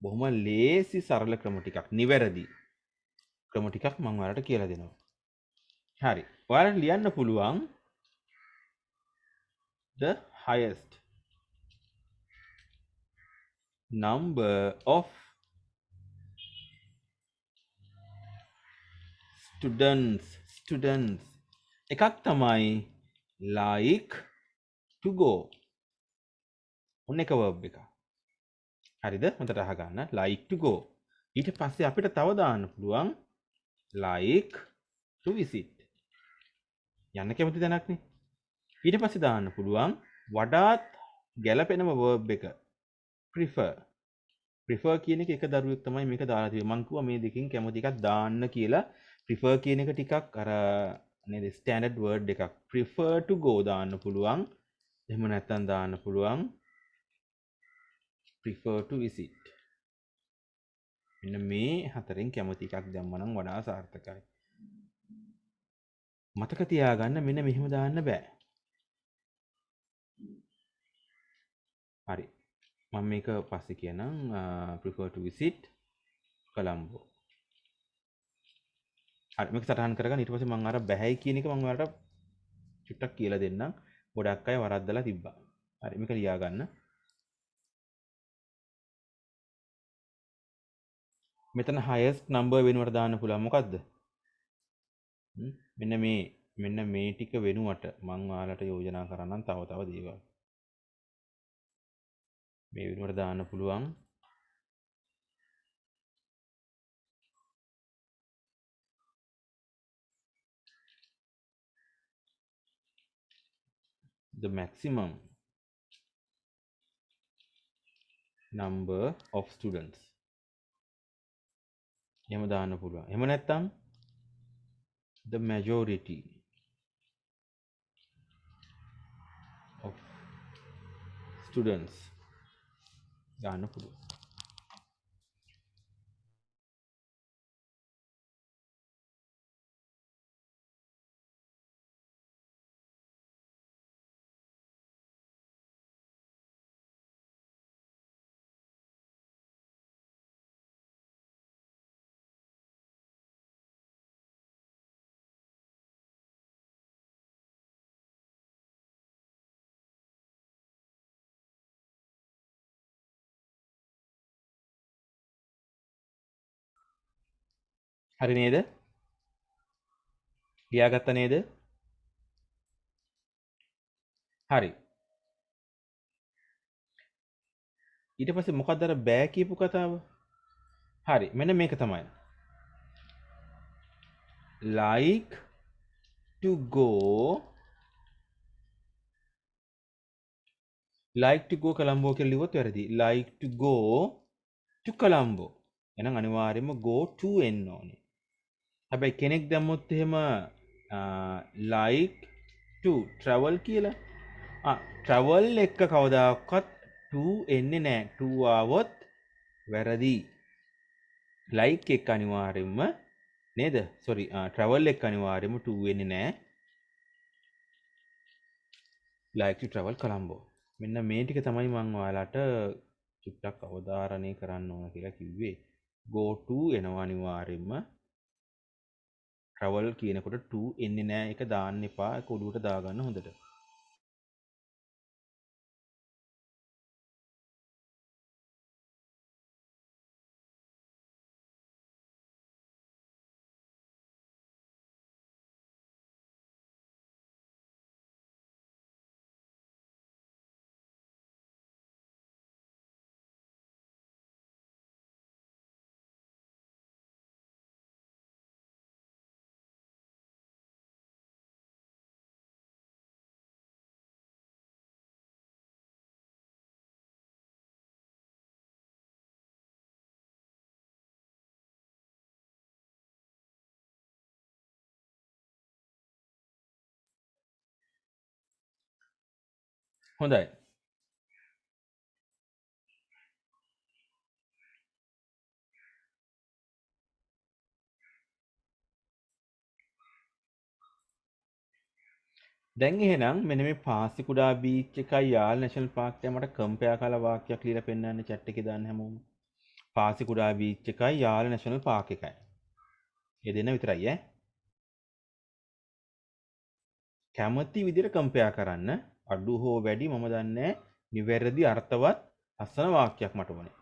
Speaker 1: බොහොම ලේසි සරල ක්‍රම ටිකක්. නිවැරදි ක්‍රම ටිකක් මම ඔයාලට කියලා දෙනවා. හරි. ඔයාලට ලියන්න පුළුවන් the highest number of students එකක් තමයි like to go. ඔන්න එක verb එක. හරිද? හොඳට අහගන්න. like to go. ඊට පස්සේ අපිට තව දාන්න පුළුවන් like to visit. යන්න කැමති තැනක්නේ. ඊට පස්සේ දාන්න පුළුවන් වඩාත් ගැළපෙනම verb එක prefer. prefer කියන එක එක දරුවෙක් තමයි මේක දාලා තියෙන්නේ. මං කිව්වා මේ දෙකෙන් කැමති එකක් දාන්න කියලා. prefer කියන එක ටිකක් අර නේද standard word එකක්. prefer to go දාන්න පුළුවන්. එහෙම නැත්නම් දාන්න පුළුවන් prefer to visit. මෙන්න මේ හතරෙන් කැමති එකක් දැම්ම නම් වඩා සාර්ථකයි. මතක තියාගන්න මෙන්න මෙහෙම දාන්න බෑ. හරි. මම මේක පස්සේ කියනම් prefer to visit Colombo. හරි මේක සටහන් කරගන්න. ඊට පස්සේ මම අර බෑයි කියන එක මම ඔයාලට චුට්ටක් කියලා දෙන්නම්. ගොඩක් අය වරද්දලා තිබ්බා. හරි මේක ලියා ගන්න. මෙතන highest number වෙනුවට දාන්න පුළුවන් මොකද්ද? මෙන්න මේ ටික වෙනුවට මම ඔයාලට යෝජනා කරන්නම් තව දේවල්. මේ වෙනුවට දාන්න පුළුවන් the maximum number of students. එහෙම දාන්න පුළුවන්. එහෙම නැත්නම් the majority of students දාන්න පුළුවන්. හරි නේද? ලියාගත්ත නේද? හරි. ඊට පස්සේ මොකක්ද අර බෑ කියපු කතාව? හරි. මෙන්න මේක තමයි. like to go Colombo කියලා ලිව්වොත් වැරදි. like to go to Colombo. එහෙනම් අනිවාර්යයෙන්ම go to එන්න ඕනේ. හැබැයි කෙනෙක් දැම්මොත් එහෙම like to travel කියලා travel එක කවදාකවත් to එන්නේ නැහැ. to ආවොත් වැරදි. like එක අනිවාර්යයෙන්ම නේද? sorry travel එක අනිවාර්යයෙන්ම to වෙන්නේ නැහැ. like to travel Colombo. මෙන්න මේ ටික තමයි මම ඔයාලට චුට්ටක් අවධාරණය කරන්න ඕන කියලා කිව්වේ. go to එනවා අනිවාර්යයෙන්ම. travel කියනකොට to එන්නේ නැහැ. ඒක දාන්න එපා. ඒක ඔළුවට දාගන්න හොඳට. හොඳයි. දැන් එහෙනම් මෙන්න මේ පාසිකුඩා බීච් එකයි යාල් නැෂනල් පාර්ක් එකයි මට කම්පෙයාර් කරලා වාක්‍යයක් ලියලා පෙන්නන්න chat එකේ දාන්න හැමෝම. පාසිකුඩා බීච් එකයි යාල් නැෂනල් පාර්ක් එකයි. ඒ දෙන්න විතරයි ඈ. කැමති විදිහට කම්පෙයාර් කරන්න. අඩු හෝ වැඩි මම දන්නේ නිවැරදි අර්ථවත් ලස්සන වාක්‍යයක් මට ඕනේ.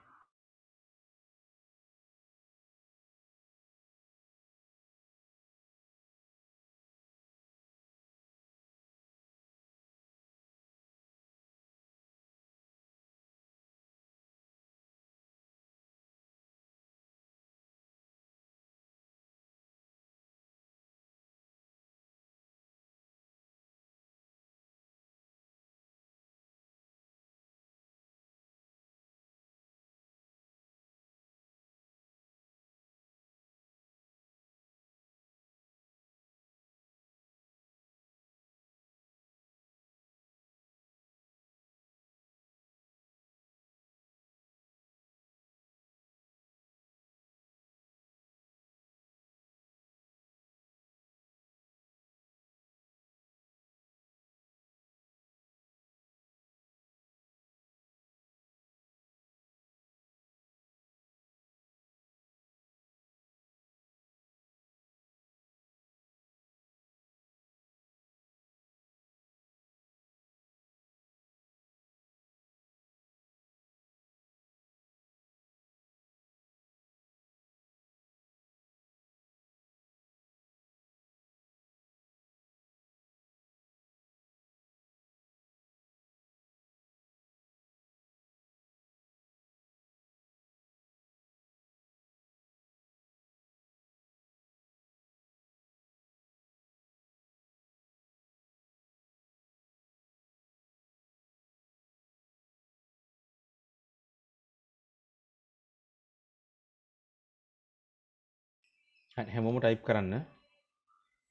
Speaker 1: හරි හැමෝම ටයිප් කරන්න.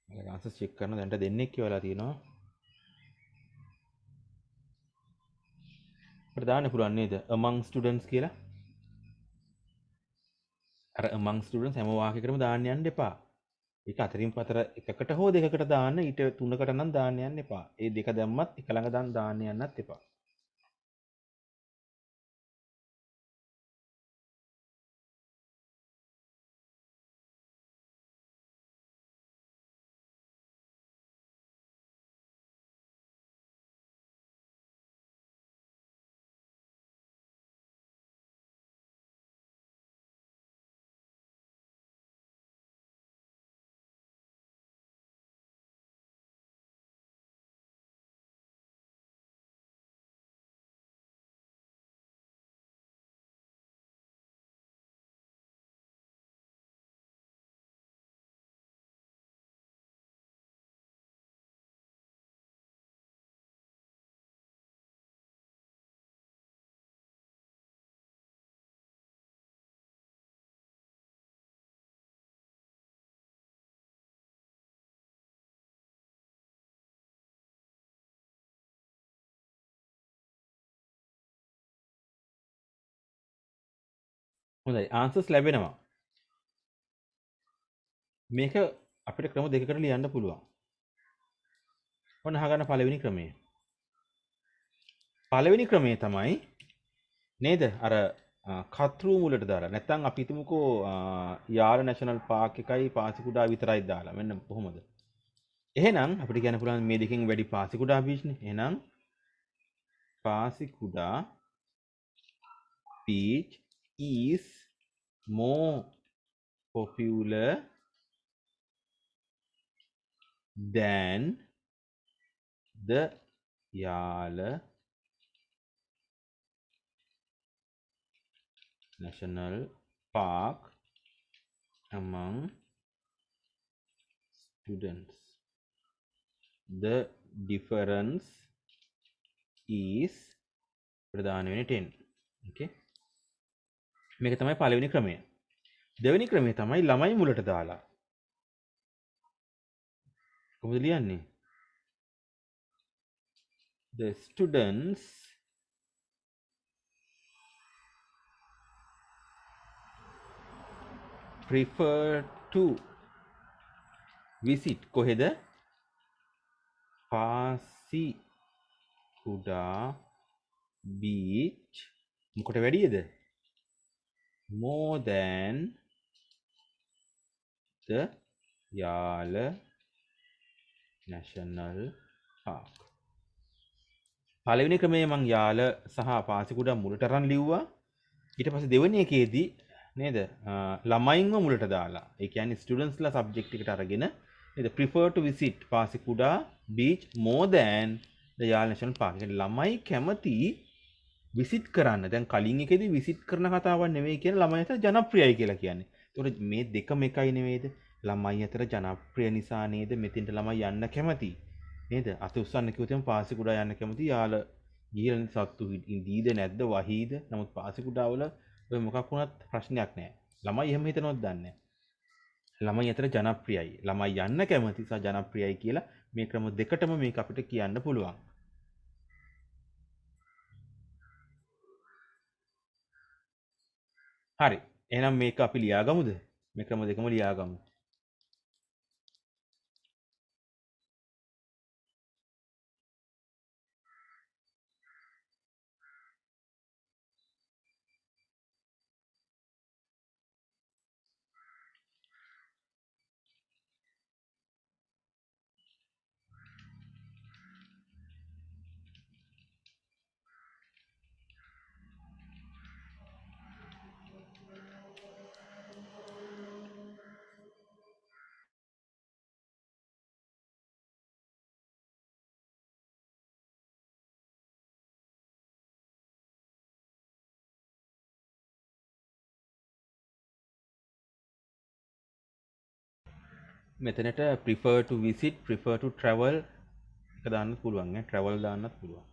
Speaker 1: මම ආන්සර්ස් චෙක් කරන දැන්ට දෙන්නෙක් කියවලා තියෙනවා. අපිට දාන්න පුළුවන් නේද? among students කියලා. අර among students හැම වාක්‍යයකටම දාන්න යන්න එපා. ඒක අතරින් පතර එකකට හෝ දෙකකට දාන්න ඊට තුනකට නම් දාන්න යන්න එපා. ඒ දෙක දැම්මත් එක ළඟ දාන්න යන්නත් එපා. හොඳයි ආන්සර්ස් ලැබෙනවා. මේක අපිට ක්‍රම දෙකකට ලියන්න පුළුවන්. ඔන්න අහගන්න පළවෙනි ක්‍රමය. පළවෙනි ක්‍රමය තමයි නේද? අර කතෘ මුලට දාලා. නැත්නම් අපි හිතමුකෝ යාල නැෂනල් පාක් එකයි පාසිකුඩා විතරයි දාලා. මෙන්න කොහොමද? එහෙනම් අපිට කියන්න පුළුවන් මේ දෙකෙන් වැඩි පාසිකුඩා බීච්නේ. එහෙනම් පාසිකුඩා beach is more popular than the Yala National Park among students. The difference is ප්‍රධාන වෙන 10. Okay. මේක තමයි පළවෙනි ක්‍රමය. දෙවෙනි ක්‍රමය තමයි ළමයි මුලට දාලා. කොහොමද ලියන්නේ? The students prefer to visit කොහෙද? පාසිකුඩා beach මොකට වැඩියද? More than the Yala National Park. පළවෙනි ක්‍රමයේ මං යාල සහ පාසිකුඩා මුලට අරන් ලිව්වා. ඊට පස්සේ දෙවෙනි එකේදී නේද ළමයින්ව මුලට දාලා. ඒ කියන්නේ ස්ටුඩන්ට්ස්ලා සබ්ජෙක්ට් එකට අරගෙන නේද prefer to visit පාසිකුඩා beach more than the Yala National Park. ඒ ළමයි කැමති විසිට් කරන්න. දැන් කලින් එකේදී විසිට් කරන කතාවක් නෙවෙයි කියන ළමයි අතර ජනප්‍රියයි කියලා කියන්නේ. ඒතකොට මේ දෙකම එකයි නෙවෙයිද? ළමයි අතර ජනප්‍රිය නිසා නේද මෙතෙන්ට ළමයි යන්න කැමති. නේද? අත උස්සන්න කිව්වොත් පාසිකුඩා යන්න කැමති. යාල ගිහලා සත්තු ඉදීද නැද්ද වහීද? නමුත් පාසිකුඩාවල ඔය මොකක් වුණත් ප්‍රශ්නයක් නැහැ. ළමයි එහෙම හිතනවත් දන්නේ නැහැ. ළමයි අතර ජනප්‍රියයි. ළමයි යන්න කැමති සහ ජනප්‍රියයි කියලා මේ ක්‍රම දෙකටම මේක අපිට කියන්න පුළුවන්. හරි. එහෙනම් මේක අපි ලියාගමුද? මේ ක්‍රම දෙකම ලියාගමු. මෙතනට prefer to visit, prefer to travel එක දාන්නත් පුළුවන් නේ. travel දාන්නත් පුළුවන්.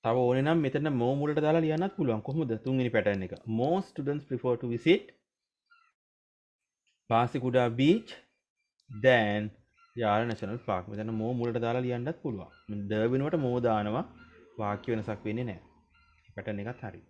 Speaker 1: තව ඕනේ නම් මෙතන more මුලට දාලා ලියන්නත් පුළුවන්. කොහොමද? තුන්වෙනි පැටර්න් එක. More students prefer to visit පාසිකුඩා beach than Yala national park. මෙතන more මුලට දාලා ලියන්නත් පුළුවන්. ද වෙනුවට more දානවා. වාක්‍ය වෙනසක් වෙන්නේ නැහැ. පැටර්න් එකත් හරි.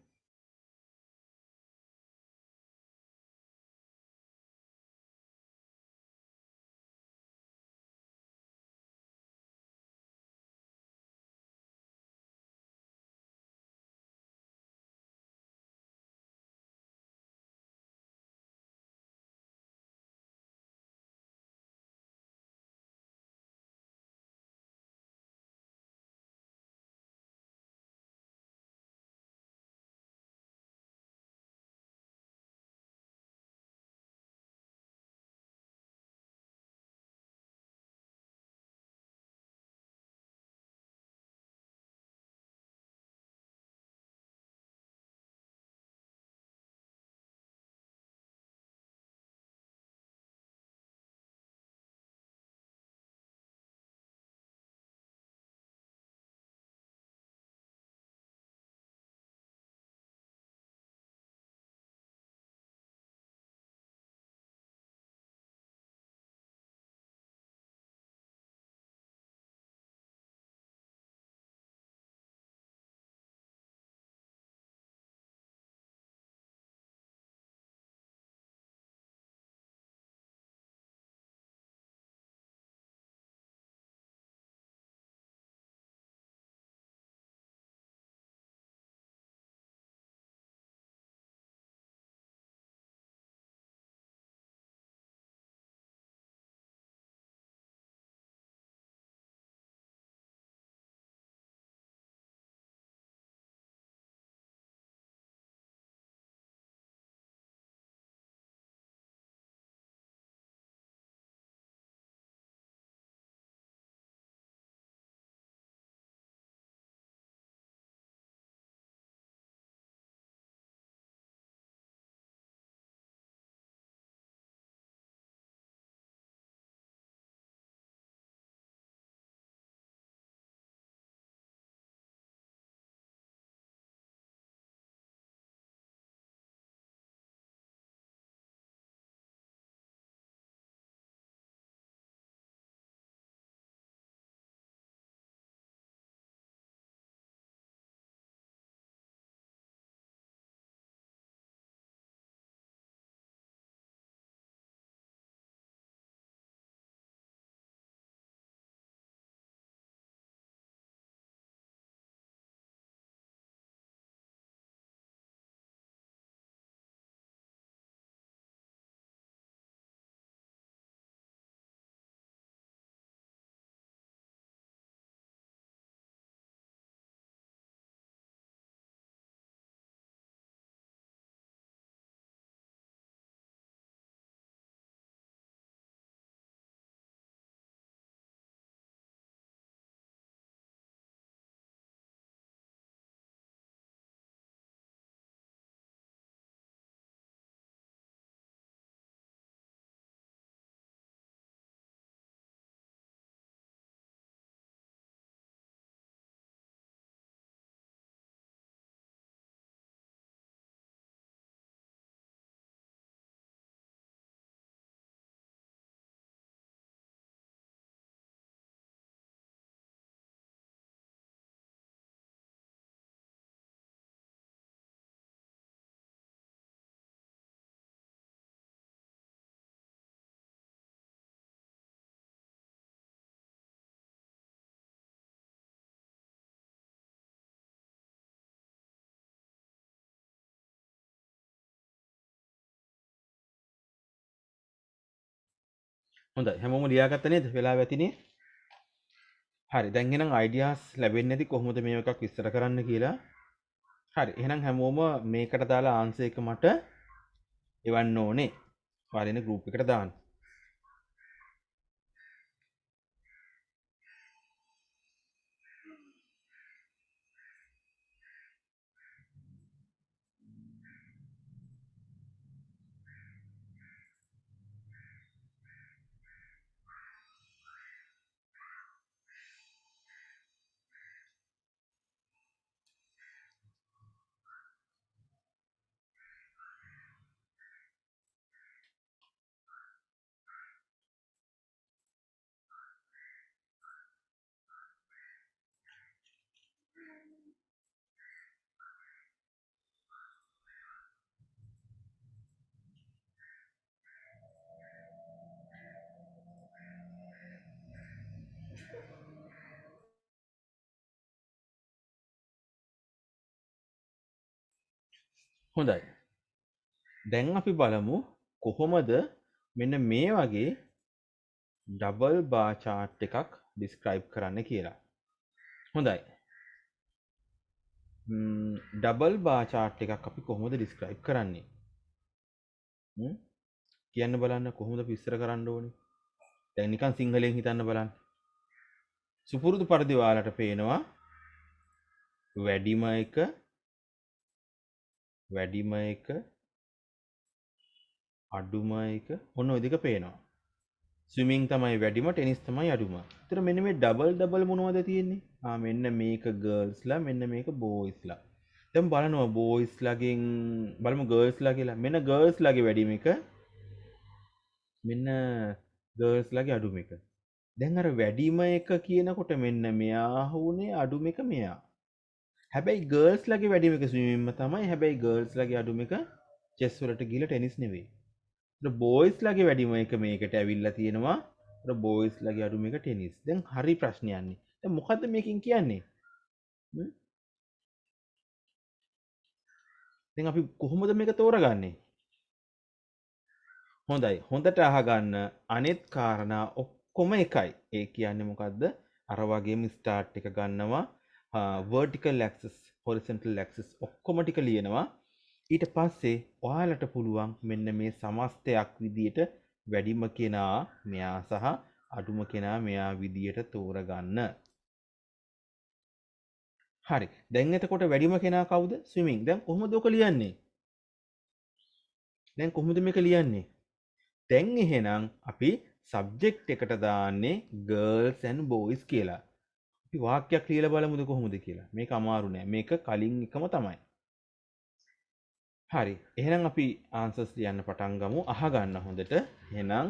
Speaker 1: හොඳයි හැමෝම ලියාගත්ත නේද වෙලාව ඇතිනේ හරි දැන් එහෙනම් අයිඩියාස් ලැබෙන්නේ නැති කොහොමද මේ එකක් විස්තර කරන්න කියලා හරි එහෙනම් හැමෝම මේකට දාලා ආන්සර් එක මට එවන්න ඕනේ ඔයාලා ඉන්න ගෲප් එකට දාන්න හොඳයි දැන් අපි බලමු කොහොමද මෙන්න මේ වගේ ඩබල් බාර් chart එකක් describe කරන්න කියලා. හොඳයි. ඩබල් බාර් chart එකක් අපි කොහොමද describe කරන්නේ? කියන්න බලන්න කොහොමද අපි විස්තර කරන්න ඕනේ? දැන් නිකන් සිංහලෙන් හිතන්න බලන්න. සුපුරුදු පරිදි ඔයාලට පේනවා වැඩිම එක අඩුම එක ඔන්න ඔය දෙක පේනවා. ස්විමින් තමයි වැඩිම ටෙනිස් තමයි අඩුම. ඒතර මෙන්න මේ ඩබල් මොනවද තියෙන්නේ? මෙන්න මේක ගර්ල්ස්ලා මෙන්න මේක බෝයිස්ලා. දැන් බලනවා බෝයිස්ලාගෙන් බලමු ගර්ල්ස්ලා කියලා. මෙන්න ගර්ල්ස්ලාගේ වැඩිම එක මෙන්න ගර්ල්ස්ලාගේ අඩුම එක. දැන් අර වැඩිම එක කියනකොට මෙන්න මෙයා වුණේ අඩුම එක මෙයා. හැබැයි ගර්ල්ස්ලාගේ වැඩිම එක ස්විමින්ම තමයි. හැබැයි ගර්ල්ස්ලාගේ අඩුම එක චෙස් වලට ගිහලා ටෙනිස් නෙවෙයි. බෝයිස්ලාගේ වැඩිම එක මේකට ඇවිල්ලා තියෙනවා බෝයිස්ලාගේ අඩුම එක ටෙනිස් දැන් හරි ප්‍රශ්නයන්නේ දැන් මොකද්ද මේකෙන් කියන්නේ දැන් අපි කොහොමද මේක තෝරගන්නේ හොඳයි හොඳට අහගන්න අනෙත් කාරණා ඔක්කොම එකයි ඒ කියන්නේ මොකද්ද අර වගේම ස්ටාර්ට් එක ගන්නවා vertical axis horizontal axis ඔක්කොම ටික ලියනවා ඊට පස්සේ ඔයාලට පුළුවන් මෙන්න මේ සමස්තයක් විදියට වැඩිම කෙනා මෙයා සහ අඩුම කෙනා මෙයා විදියට තෝරගන්න. හරි. දැන් එතකොට වැඩිම කෙනා කවුද? ස්විමින්. දැන් කොහොමද ඔක ලියන්නේ? දැන් කොහොමද මේක ලියන්නේ? දැන් එහෙනම් අපි සබ්ජෙක්ට් එකට දාන්නේ girls and boys කියලා. අපි වාක්‍යයක් ලියලා බලමුද කොහොමද කියලා. මේක අමාරු නෑ. මේක කලින් එකම තමයි. හරි එහෙනම් අපි ආන්සර්ස් ලියන්න පටන් ගමු අහගන්න හොඳට එහෙනම්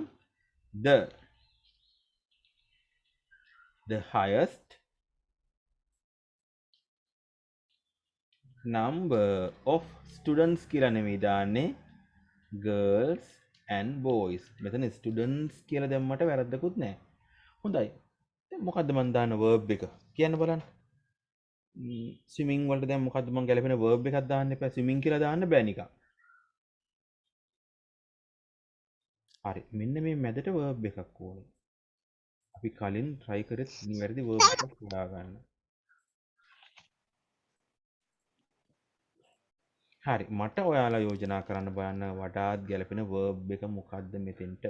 Speaker 1: the highest number of students කියලා නෙමෙයි දාන්නේ girls and boys මෙතන students කියලා දැම්මට වැරද්දකුත් නැහැ හොඳයි දැන් මොකද්ද මම දාන verb එක කියන්න බලන්න ස්විමින් වලට දැන් මොකද්ද මම ගැලපෙන verb එකක් දාන්න එපා ස්විමින් කියලා දාන්න බෑ නිකන් හරි මෙන්න මේ මැදට verb එකක් ඕනේ අපි කලින් try කරේ නිවැරදි verb එකක් හොයා ගන්න. හරි මට ඔයාලා යෝජනා කරන්න බලන්න වඩාත් ගැලපෙන verb එක මොකක්ද මෙතෙන්ට?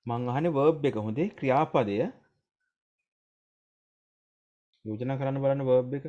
Speaker 1: මං අහන්නේ verb එක හොඳේ ක්‍රියාපදය යෝජනා කරන්න බලන්න verb එක.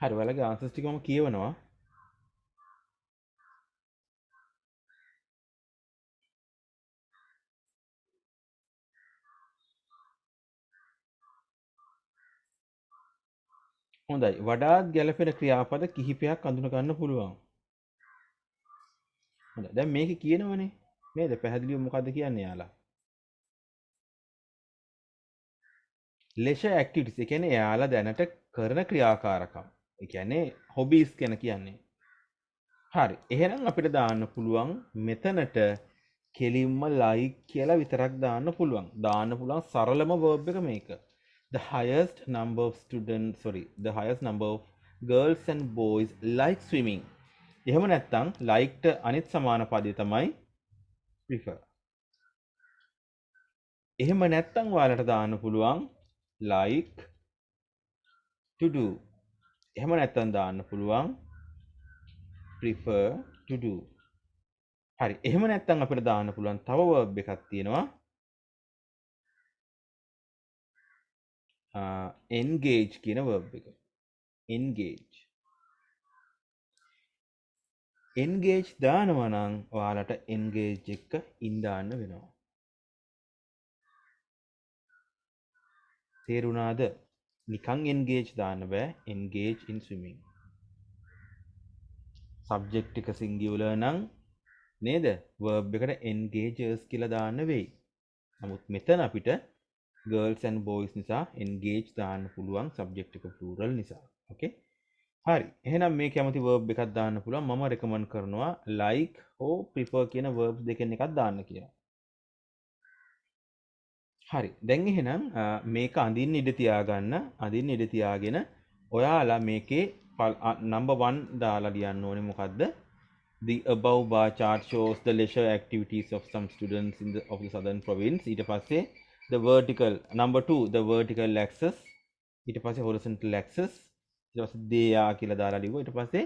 Speaker 1: හරි ඔයාලගේ ආන්සර්ස් ටික මම කියවනවා. හොඳයි. වඩාත් ගැළපෙන ක්‍රියාපද කිහිපයක් අඳුන ගන්න පුළුවන්. හොඳයි. දැන් මේකේ කියනවනේ නේද? පැහැදිලිව මොකද්ද කියන්නේ යාලා? leisure activities. ඒ කියන්නේ එයාලා දැනට කරන ක්‍රියාකාරකම්. ඒ කියන්නේ hobbies කියන කියන්නේ. හරි. එහෙනම් අපිට දාන්න පුළුවන් මෙතනට කෙලින්ම like කියලා විතරක් දාන්න පුළුවන්. දාන්න පුළුවන් සරලම verb එක මේක. The highest number of students, sorry, the highest number of girls and boys like swimming. එහෙම නැත්නම් liked අනිත් සමාන පදේ තමයි prefer. එහෙම නැත්නම් ඔයාලට දාන්න පුළුවන් like to do. එහෙම නැත්නම් දාන්න පුළුවන් prefer to do. හරි. එහෙම නැත්නම් අපිට දාන්න පුළුවන් තව verb එකක් තියෙනවා. engage කියන verb එක. engage. engage දානවා නම් ඔයාලට engage එක in දාන්න වෙනවා. තේරුණාද? නිකන් engage දාන්න බෑ. engage in swimming. subject එක singular නම් නේද? verb එකට engagers කියලා දාන්න වෙයි. නමුත් මෙතන අපිට girls and boys නිසා engage දාන්න පුළුවන් subject එක plural නිසා. okay? හරි. එහෙනම් මේ කැමති verb එකක් දාන්න පුළුවන්. මම recommend කරනවා like හෝ prefer කියන verbs දෙකෙන් එකක් දාන්න කියලා. හරි. දැන් එහෙනම් මේක අඳින්න ඉඩ තියාගන්න. අඳින්න ඉඩ තියාගෙන ඔයාලා මේකේ number 1 දාලා ලියන්න ඕනේ මොකද්ද? The above bar chart shows the leisure activities of some students of the southern province. ඊට පස්සේ the vertical number 2 the vertical axis. ඊට පස්සේ horizontal axis. ඊට පස්සේ they are කියලා දාලා ලියුවා. ඊට පස්සේ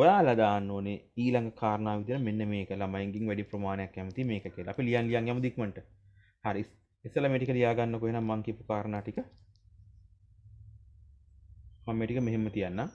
Speaker 1: ඔයාලා දාන්න ඕනේ ඊළඟ කාරණාව විදිහට මෙන්න මේක ළමයින්ගෙන් වැඩි ප්‍රමාණයක් කැමති මේක කියලා. අපි ලියන් යමු ඉක්මනට. හරි. ඉස්සෙල්ලා මේ ටික ලියා ගන්නකො එහෙනම් මම කියපු කාරණා ටික. මම මේ ටික මෙහෙම තියන්නම්.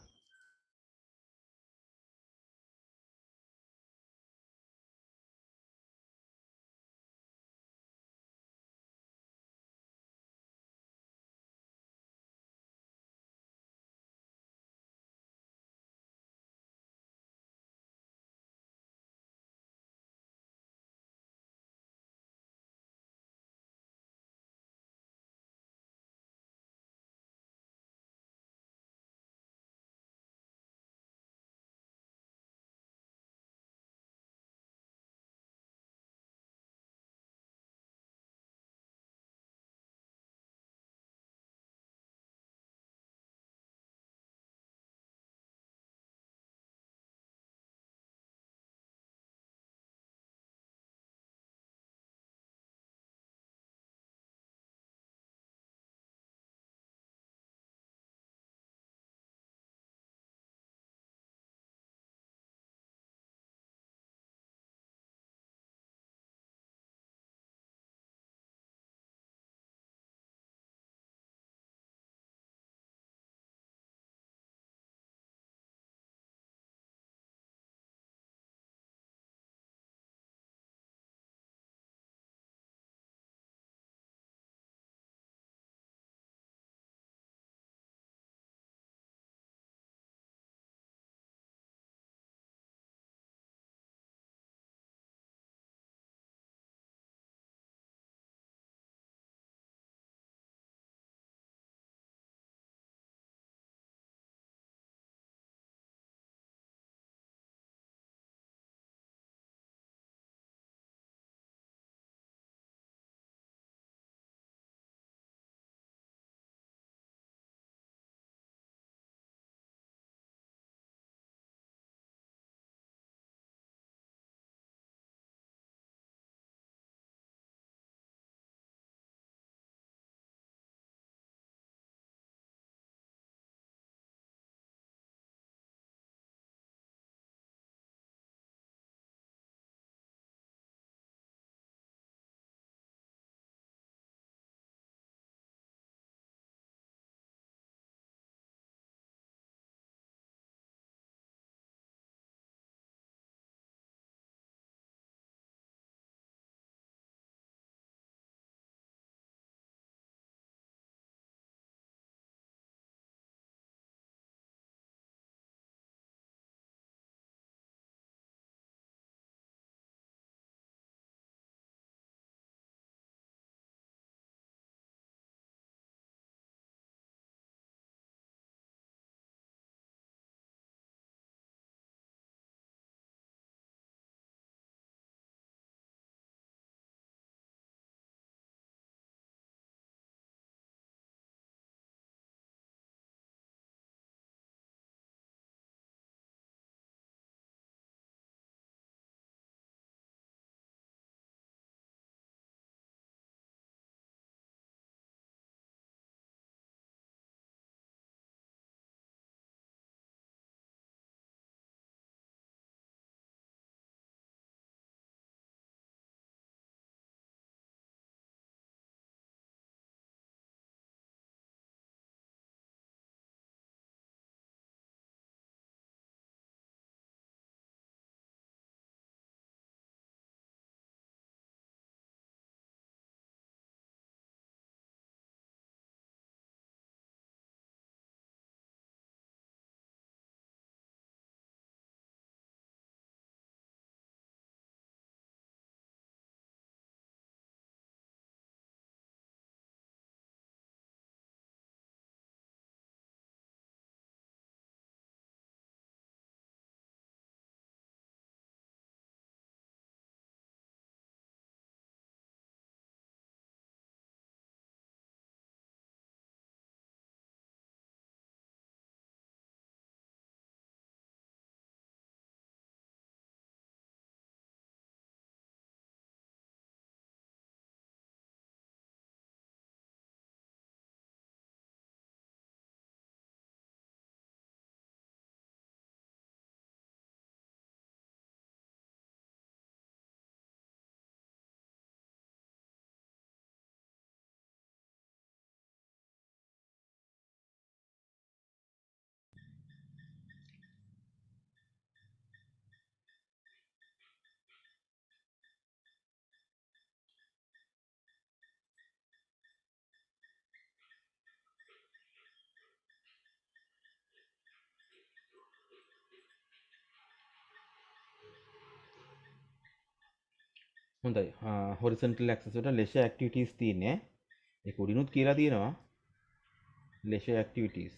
Speaker 1: හොඳයි. හොරිසොන්ටල් ඇක්සස් වලට leisure activities තියෙන්නේ. ඒක උඩිනුත් කියලා තියෙනවා. leisure activities.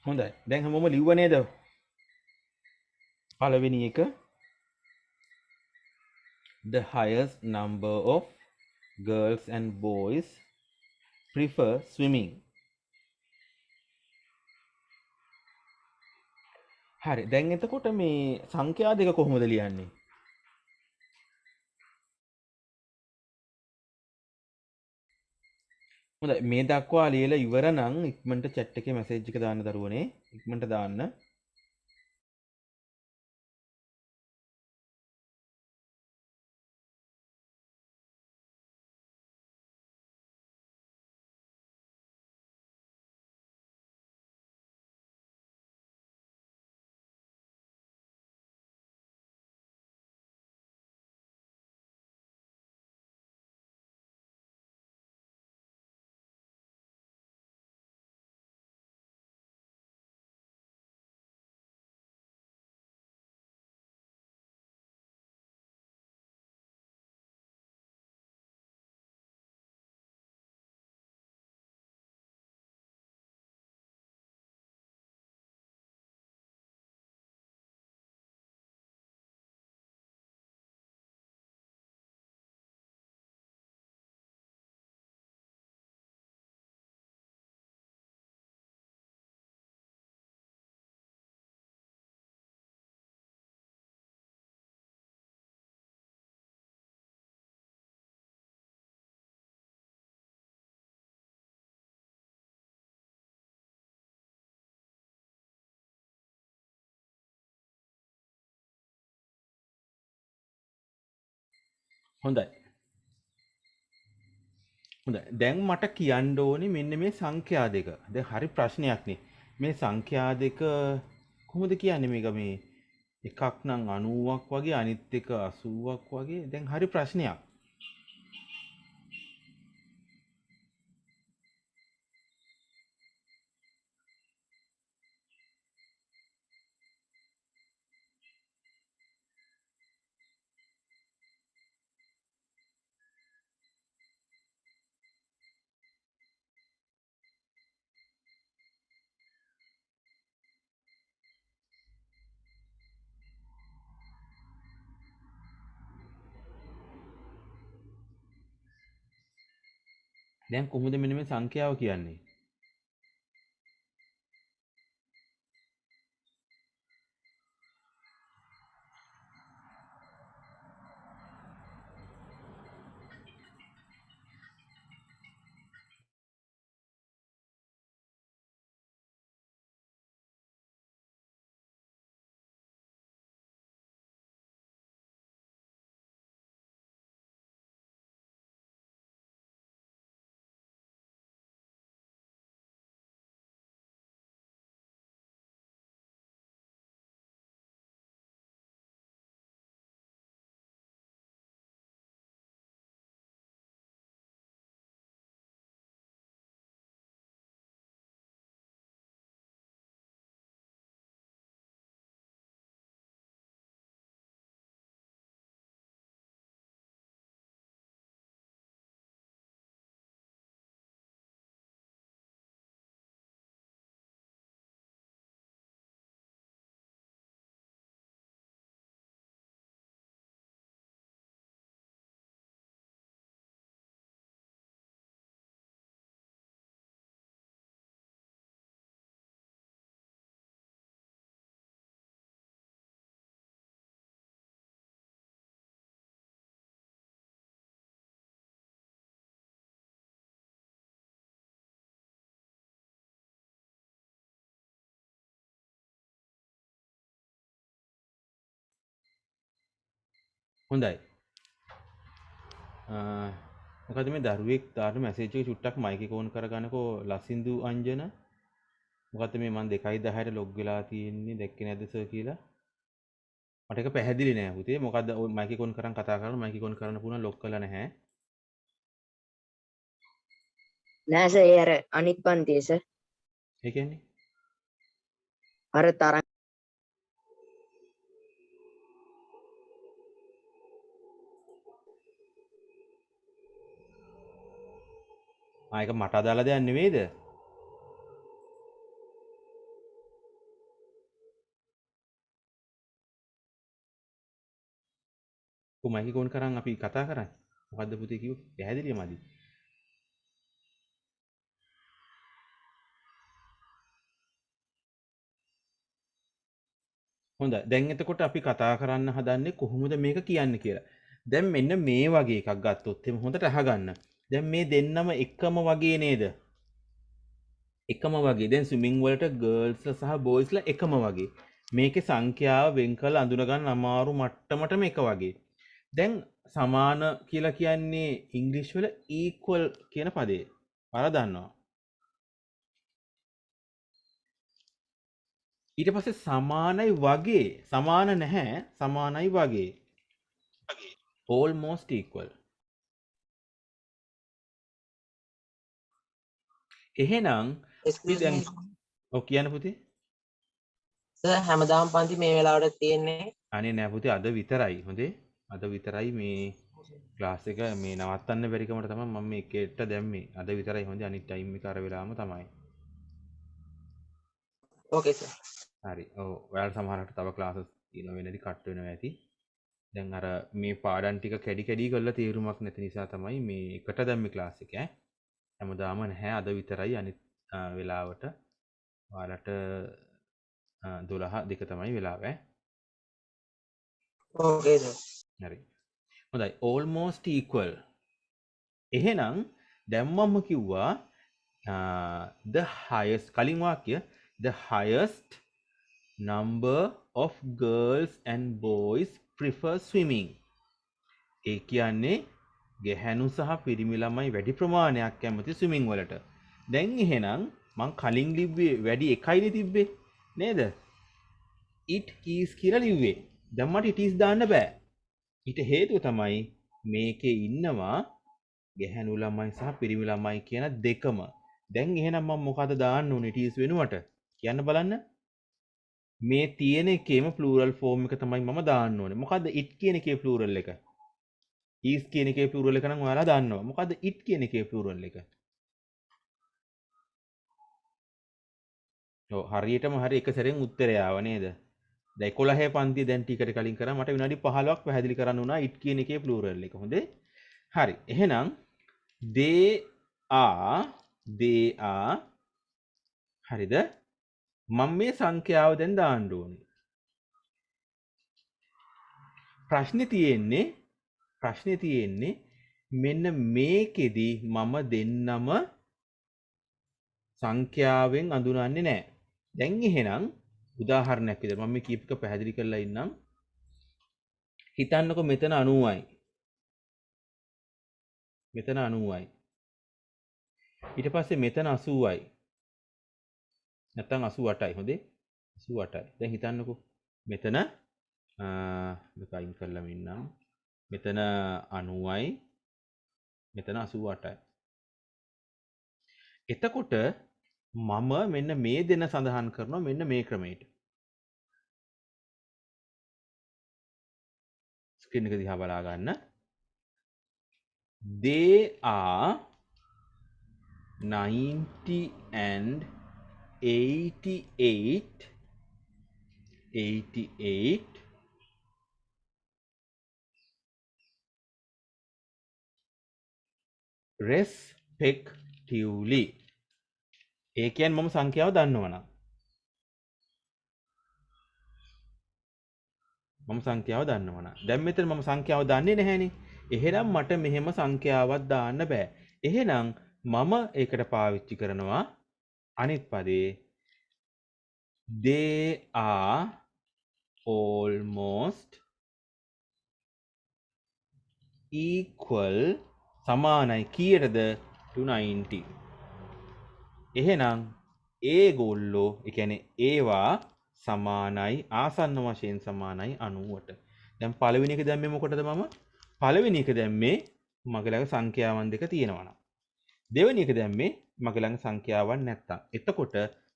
Speaker 1: හොඳයි. දැන් හැමෝම ලිව්ව නේද? පළවෙනි එක the highest number of girls and boys prefer swimming. හරි. දැන් එතකොට මේ සංඛ්‍යා දෙක කොහොමද ලියන්නේ? හොඳයි. මේ දක්වා ලියලා ඉවර නම් ඉක්මනට chat එකේ message එක දාන්න දරුවනේ. ඉක්මනට දාන්න. හොඳයි. හොඳයි. දැන් මට කියන්න ඕනේ මෙන්න මේ සංඛ්‍යා දෙක. දැන් හරි ප්‍රශ්නයක්නේ. මේ සංඛ්‍යා දෙක කොහොමද කියන්නේ මේක මේ එකක් නම් 90ක් වගේ අනිත් එක 80ක් වගේ. දැන් හරි ප්‍රශ්නයක්. දැන් කොහොමද මෙන්න මේ සංඛ්‍යාව කියන්නේ? හොඳයි. මොකද මේ දරුවෙක් දාන මැසේජ් එක චුට්ටක් මයික් එක ඕන් කරගන්නකෝ ලසින්දු අංජන. මොකද මේ මම 2:10ට ලොග් වෙලා තියෙන්නේ දැක්කේ නැද්ද සර් කියලා. මට ඒක පැහැදිලි නෑ පුතේ. මොකද ඔය මයික් එක ඕන් කරන් කතා කරලා මයික් එක ඕන් කරන්න පුළුවන් ලොක් කරලා නැහැ.
Speaker 3: නෑ සර් ඒ අර අනිත් පන්තියේ සර්
Speaker 1: ඒ කියන්නේ
Speaker 3: අර තරංග
Speaker 1: ඒක මට අදාළ දෙයක් නෙවෙයිද? කො මයික් එක ඕන් කරන් අපි කතා කරන්නේ. මොකද්ද පුතේ කිව්වේ? පැහැදිලියමදි. හොඳයි. දැන් එතකොට අපි කතා කරන්න හදන්නේ කොහොමද මේක කියන්නේ කියලා. දැන් මෙන්න මේ වගේ එකක් ගත්තොත් එහම හොඳට අහගන්න. දැන් මේ දෙන්නම එකම වගේ නේද? එකම වගේ. දැන් ස්විමින් වලට ගර්ල්ස්ලා සහ බොයිස්ලා එකම වගේ. මේකේ සංඛ්‍යාව වෙන් කරලා අඳුන ගන්න අමාරු මට්ටමටම එක වගේ. දැන් සමාන කියලා කියන්නේ ඉංග්‍රීසි වල equal කියන පදේ. ඔයාලා දන්නවා. ඊට පස්සේ සමානයි වගේ සමාන නැහැ සමානයි වගේ almost equal එහෙනම් අපි දැන් ඔව් කියන්න පුතේ
Speaker 4: සර් හැමදාම පන්ති මේ වෙලාවට තියෙන්නේ
Speaker 1: අනේ නෑ පුතේ අද විතරයි හොඳේ අද විතරයි මේ ක්ලාස් එක මේ නවත්තන්න බැරි කමට තමයි මම මේ එකේට දැම්මේ අද විතරයි හොඳේ අනිත් ටයිම් එක අර වෙලාවම තමයි
Speaker 4: ඕකේ සර්
Speaker 1: හරි ඔව් ඔයාලා සමහරකට තව ක්ලාසස් තියෙන වෙනදි කට් වෙනවා ඇති දැන් අර මේ පාඩම් ටික කැඩි කැඩි කරලා තේරුමක් නැති නිසා තමයි මේ එකට දැම්මේ ක්ලාස් එක ඈ හැමදාම නැහැ අද විතරයි අනිත් වෙලාවට ඔයාලට 12 දෙක තමයි වෙලාව ඈ
Speaker 4: ඕකේ සර්
Speaker 1: හරි හොඳයි almost equal එහෙනම් දැන් මම කිව්වා the highest කලින් වාක්‍ය the highest number of girls and boys prefer swimming ඒ කියන්නේ ගැහැණු සහ පිරිමි ළමයි වැඩි ප්‍රමාණයක් කැමති ස්විමින් වලට. දැන් එහෙනම් මං කලින් ලිව්වේ වැඩි එකයිනේ තිබ්බේ නේද? it is කියලා ලිව්වේ. දැන් මට it is දාන්න බෑ. ඊට හේතුව තමයි මේකේ ඉන්නවා ගැහැණු ළමයි සහ පිරිමි ළමයි කියන දෙකම. දැන් එහෙනම් මම මොකද දාන්න ඕනේ it is වෙනුවට? කියන්න බලන්න. මේ තියෙන එකේම plural form එක තමයි මම දාන්න ඕනේ. මොකද්ද it කියන එකේ plural එක? is කියන එකේ plural එක නම් ඔයාලා දන්නවා. මොකද්ද it කියන එකේ plural එක? ඔව් හරියටම හරි එක සැරෙන් උත්තරය ආව නේද? දැන් 11 පන්තිය දැන් ටිකට කලින් කරා මට විනාඩි 15ක් පැහැදිලි කරන්න උනා it කියන එකේ plural එක. හොඳේ? හරි. එහෙනම් they are හරිද? මම මේ සංඛ්‍යාව දැන් දාන්න ඕනේ. ප්‍රශ්නේ තියෙන්නේ මෙන්න මේකෙදි මම දෙන්නම සංඛ්‍යාවෙන් අඳුනන්නේ නැහැ. දැන් එහෙනම් උදාහරණයක් විදිහට මම මේ කීප එක පැහැදිලි කරලා ඉන්නම්. හිතන්නකො මෙතන 90යි. මෙතන 90යි. ඊට පස්සේ මෙතන 80යි. නැත්තම් 88යි. හොඳේ? 88යි. දැන් හිතන්නකො මෙතන මේක අයින් කරලා ඉන්නම්. මෙතන 90යි. මෙතන 88යි. එතකොට මම මෙන්න මේ දෙන සඳහන් කරනවා මෙන්න මේ ක්‍රමයට. ස්ක්‍රීන් එක දිහා බලා ගන්න. They are 90 and 88 respectively. ඒ කියන්නේ මම සංඛ්‍යාව දන්නවනම් දැන් මෙතන මම සංඛ්‍යාව දන්නේ නැහැනේ. එහෙනම් මට මෙහෙම සංඛ්‍යාවක් දාන්න බෑ. එහෙනම් මම ඒකට පාවිච්චි කරනවා අනිත් පදේ they are almost equal සමානයි කීයටද 290. එහෙනම් ඒගොල්ලෝ ඒ කියන්නේ ඒවා සමානයි ආසන්න වශයෙන් සමානයි 90ට. දැන් පළවෙනි එක දැම්මේ මොකටද මම? පළවෙනි එක දැම්මේ මගේ ළඟ සංඛ්‍යාවන් දෙක තියෙනවා නම්. දෙවෙනි එක දැම්මේ මගේ ළඟ සංඛ්‍යාවක් නැත්තම්. එතකොට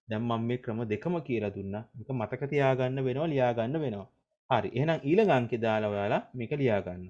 Speaker 1: දැන් මම මේ ක්‍රම දෙකම කියලා දුන්නා. මේක මතක තියාගන්න වෙනවා, ලියා ගන්න වෙනවා. හරි. එහෙනම් ඊළඟ අංකේ දාලා ඔයාලා මේක ලියා ගන්න.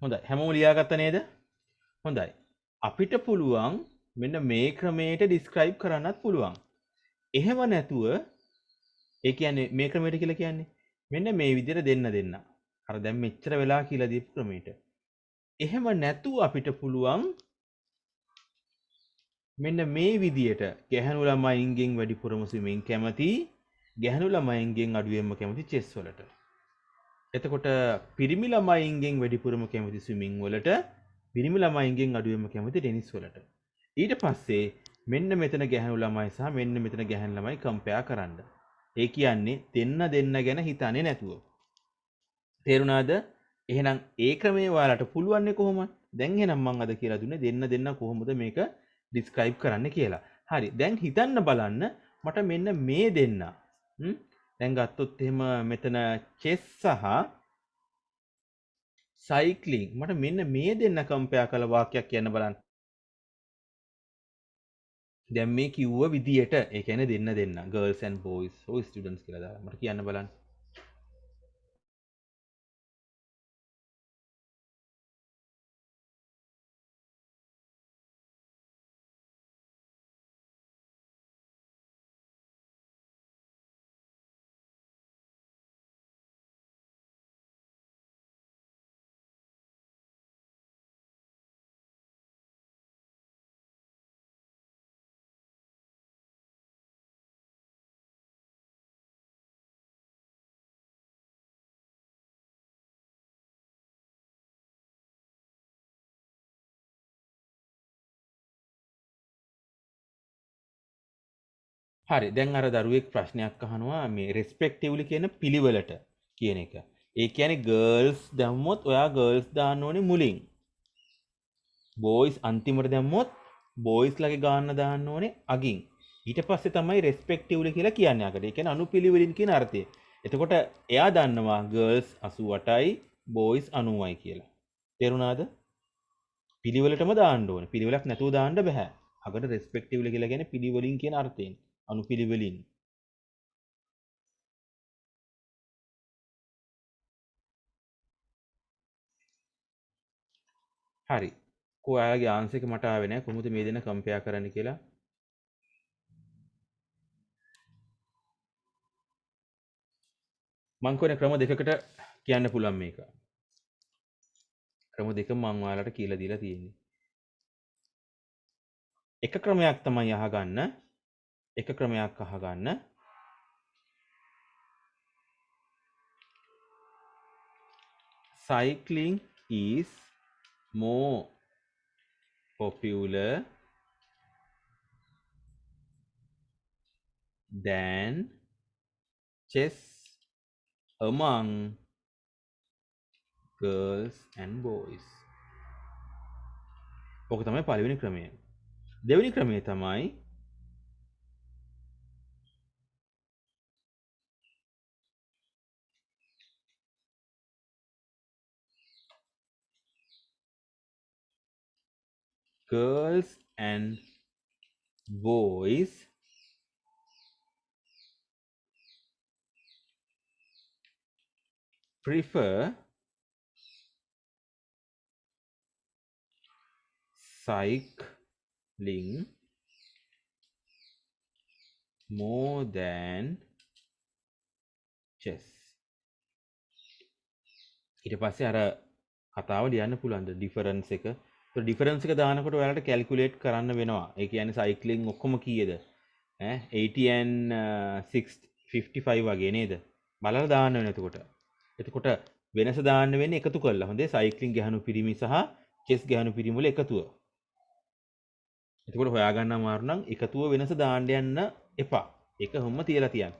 Speaker 1: හොඳයි. හැමෝම ලියාගත්ත නේද? හොඳයි. අපිට පුළුවන් මෙන්න මේ ක්‍රමයට ඩිස්ක්‍රයිබ් කරන්නත් පුළුවන්. එහෙම නැතුව ඒ කියන්නේ මේ ක්‍රමයට කියලා කියන්නේ මෙන්න මේ විදිහට දෙන්න. අර දැන් මෙච්චර වෙලා කියලා දීපු ක්‍රමයට. එහෙම නැතුව අපිට පුළුවන් මෙන්න මේ විදිහට ගැහැණු ළමයින්ගෙන් වැඩිපුරම ස්විමින් කැමති, ගැහැණු ළමයින්ගෙන් අඩුවෙන්ම කැමති චෙස් වලට. එතකොට පිරිමි ළමයින්ගෙන් වැඩිපුරම කැමති ස්විමින් වලට, පිරිමි ළමයින්ගෙන් අඩුවෙන්ම කැමති ටෙනිස් වලට. ඊට පස්සේ මෙන්න මෙතන ගැහැණු ළමයි සහ මෙන්න මෙතන ගැහැණු ළමයි කම්පෙයා කරන්න. ඒ කියන්නේ දෙන්න ගැන හිතන්නේ නැතුව. තේරුණාද? එහෙනම් ඒ ක්‍රමේ ඔයාලට පුළුවන් නේ කොහොමද? දැන් එහෙනම් මම අද කියලා දුන්නේ දෙන්න කොහොමද මේක ඩිස්ක්‍රයිබ් කරන්න කියලා. හරි. දැන් හිතන්න බලන්න මට මෙන්න මේ දෙන්න. දැන් ගත්තොත් එහෙම මෙතන චෙස් සහ සයික්ලින් මට මෙන්න මේ දෙන්න කම්පෙයා කළ වාක්‍යයක් කියන්න බලන්න. දැන් මේ කිව්ව විදියට ඒ කියන්නේ දෙන්න girls and boys or students කියලා දාලා මට කියන්න බලන්න. හරි දැන් අර දරුවෙක් ප්‍රශ්නයක් අහනවා මේ රෙස්පෙක්ටිව්ලි කියන පිළිවෙලට කියන එක. ඒ කියන්නේ ගර්ල්ස් දැම්මොත් ඔයා ගර්ල්ස් දාන්න ඕනේ මුලින්. බෝයිස් අන්තිමට දැම්මොත් බෝයිස් ලගේ ගාන්න දාන්න ඕනේ අගින්. ඊට පස්සේ තමයි රෙස්පෙක්ටිව්ලි කියලා කියන්නේ අකට. ඒ කියන්නේ අනුපිළිවෙලින් කියන අර්ථය. එතකොට එයා දන්නවා ගර්ල්ස් 88යි බෝයිස් 90යි කියලා. තේරුණාද? පිළිවෙලටම දාන්න ඕනේ. පිළිවෙලක් නැතුව දාන්න බෑ. අකට රෙස්පෙක්ටිව්ලි කියලා කියන්නේ පිළිවෙලින් කියන අර්ථයෙන්. අනුපිළිවෙලින්. හරි. ඔයාලගේ ආන්සර් එක මට ආවේ නැහැ. කොහොමද මේ දෙන්න කම්පෙයාර් කරන්න කියලා? මං කියන්නේ ක්‍රම දෙකකට කියන්න පුළුවන් මේක. ක්‍රම දෙක මං ඔයාලට කියලා දීලා තියෙන්නේ. එක ක්‍රමයක් තමයි අහගන්න. එක ක්‍රමයක් අහගන්න. Cycling is more popular than chess among girls and boys. ඕක තමයි පළවෙනි ක්‍රමය. දෙවෙනි ක්‍රමය තමයි girls and boys prefer cycling more than chess. ඊට පස්සේ අර කතාව ලියන්න පුළුවන් ඩිෆරන්ස් එක. તો ඩිෆරන්ස් එක දානකොට ඔයාලට කැල්කියුලේට් කරන්න වෙනවා. ඒ කියන්නේ සයික්ලින් ඔක්කොම කීයද? 80 and 655 වගේ නේද? බලලා දාන්න වෙන එතකොට. එතකොට වෙනස දාන්න වෙන්නේ එකතු කරලා. හොඳේ සයික්ලින් ගැහණු පිරිමි සහ චෙස් ගැහණු පිරිමි වල එකතුව. එතකොට හොයාගන්න අමාරු නම් එකතුව වෙනස දාන්න යන්න එපා. ඒක හැම තියලා තියන්න.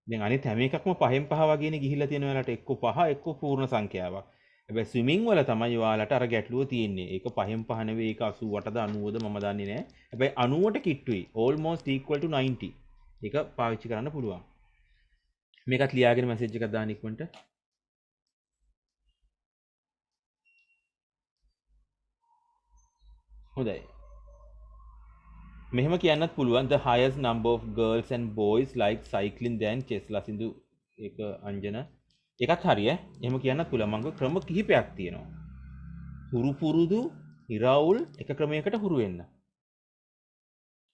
Speaker 1: දැන් අනිත් හැම එකක්ම පහෙන් පහ වගේනේ ගිහිල්ලා තියෙන ඔයාලට එක්ක පහ එක්ක පූර්ණ සංඛ්‍යාවක්. හැබැයි ස්විමින් වල තමයි ඔයාලට අර ගැටලුව තියෙන්නේ. ඒක පහෙන් පහ නෙවෙයි ඒක 88ද 90ද මම දන්නේ නැහැ. හැබැයි 90ට කිට්ටුයි. almost equal to 90. ඒක පාවිච්චි කරන්න පුළුවන්. මේකත් ලියාගෙන මැසේජ් එකක් දාන්න ඉක්මනට. හොඳයි. මෙහෙම කියන්නත් පුළුවන් the highest number of girls and boys like cycling than chess ලසින්දු ඒක අංජන ඒකත් හරි ඈ. එහෙම කියන්නත් පුළුවන්. මං ක්‍රම කිහිපයක් තියෙනවා. හුරු පුරුදු ඉරවුල් එක ක්‍රමයකට හුරු වෙන්න.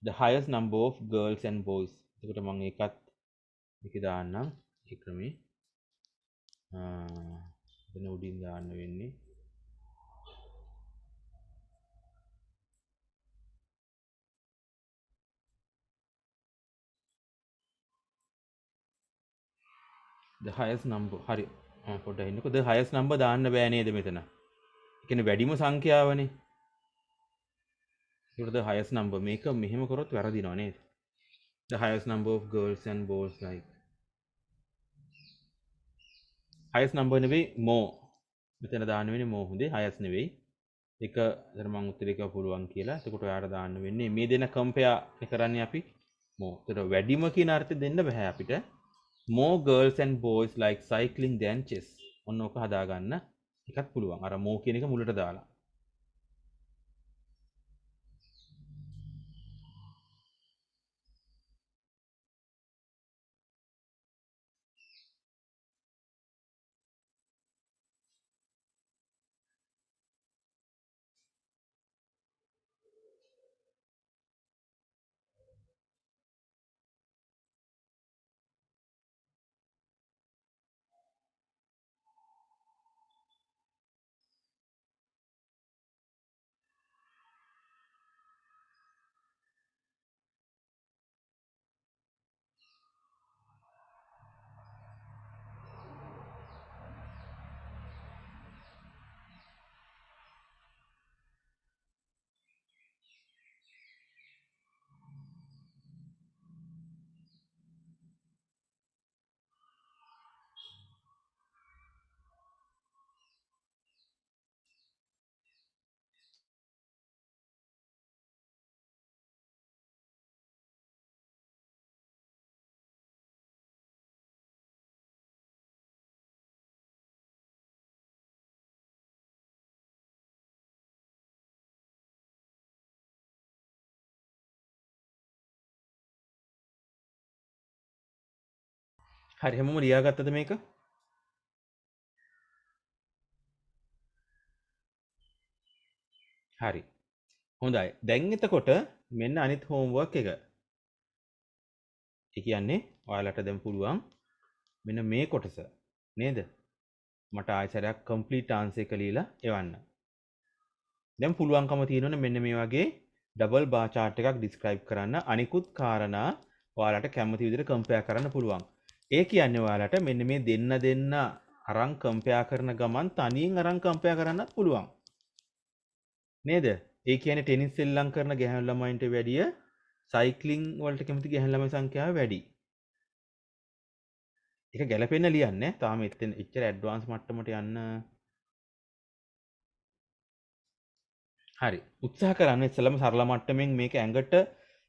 Speaker 1: the highest number of girls and boys. එතකොට මම ඒකත් මේක දාන්නම් ඒ ක්‍රමේ. එතන උඩින් දාන්න වෙන්නේ. the highest number හරි. පොඩ්ඩක් ඉන්නකෝ. the highest number දාන්න බෑ නේද මෙතන? ඒ කියන්නේ වැඩිම සංඛ්‍යාවනේ. ඒකට the highest number මේක මෙහෙම කරොත් වැරදිනවා නේද? the highest number of girls and boys like highest number නෙවෙයි more. මෙතන දාන්න වෙන්නේ more හොඳේ highest නෙවෙයි. ඒක අර මම උත්තරේක පුළුවන් කියලා. එතකොට ඔයාලට දාන්න වෙන්නේ මේ දෙන කම්පෙයාර් කරන්නේ අපි more. ඒතර වැඩිම කියන අර්ථය දෙන්න බෑ අපිට. more girls and boys like cycling than chess. ඔන්න ඔක හදාගන්න එකත් පුළුවන්. අර more කියන එක මුලට දාලා. හරි හැමෝම ලියාගත්තද මේක? හරි. හොඳයි. දැන් එතකොට මෙන්න අනිත් හෝම්වර්ක් එක. ඒ කියන්නේ ඔයාලට දැන් පුළුවන් මෙන්න මේ කොටස නේද? මට ආයෙ සැරයක් කම්ප්ලීට් ආන්සර් එක ලියලා එවන්න. දැන් පුළුවන්කම තියෙනවනේ මෙන්න මේ වගේ ඩබල් බාර් chart එකක් describe කරන්න අනිකුත් කාරණා ඔයාලට කැමති විදිහට compare කරන්න පුළුවන්. ඒ කියන්නේ ඔයාලට මෙන්න මේ දෙන්න අරන් compare කරන ගමන් තනියෙන් අරන් compare කරන්නත් පුළුවන්. නේද? ඒ කියන්නේ ටෙනිස් සෙල්ලම් කරන ගැහැණු ළමයින්ට වැඩිය සයික්ලින් වලට කැමති ගැහැණු ළමයි සංඛ්‍යාව වැඩි. ඒක ගැලපෙන්න ලියන්නේ. තාම එතන එච්චර ඇඩ්වාන්ස් මට්ටමට යන්න හරි. උත්සාහ කරන්න ඉස්සෙල්ලාම සරල මට්ටමින් මේක ඇඟට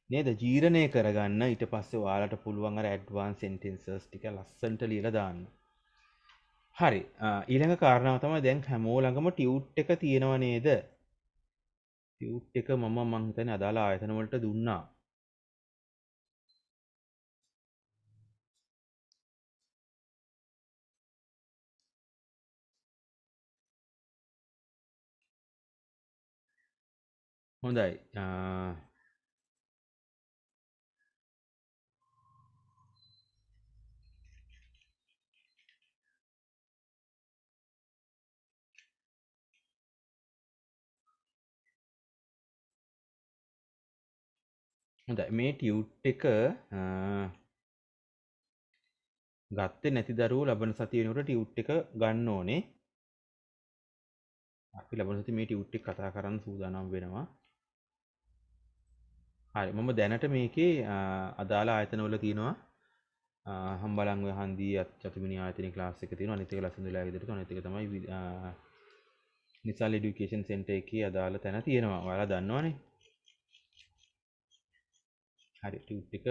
Speaker 1: නේද ජීර්ණය කරගන්න. ඊට පස්සේ ඔයාලට පුළුවන් අර ඇඩ්වාන්ස් සෙන්ටෙන්සස් ටික ලස්සනට ලියලා දාන්න. හරි. ඊළඟ කාරණාව තමයි දැන් හැමෝ ළඟම ටියුට් එක තියෙනව නේද? ටියුට් එක මම හිතන්නේ අදාළ ආයතන වලට දුන්නා. හොඳයි. හොඳයි. මේ ටියුට් එක ගත්තේ නැති දරුවෝ ලබන සතිය වෙනකොට ටියුට් එක ගන්න ඕනේ. අපි ලබන සතිය මේ ටියුට් එක කතා කරන්න සූදානම් වෙනවා. හරි. මම දැනට මේකේ අදාළ ආයතනවල තියෙනවා හම්බලංග හන්දිය චතුමිනි ආයතනයේ ක්ලාස් එක තියෙනවා. අනිත් එක ලසඳුලා ගෙදරට. අනිත් එක තමයි නිසල් এডুকেෂන් සෙන්ටර් එකේ අදාළ තැන තියෙනවා. ඔයාලා දන්නවනේ. හරි. ටියුට් එක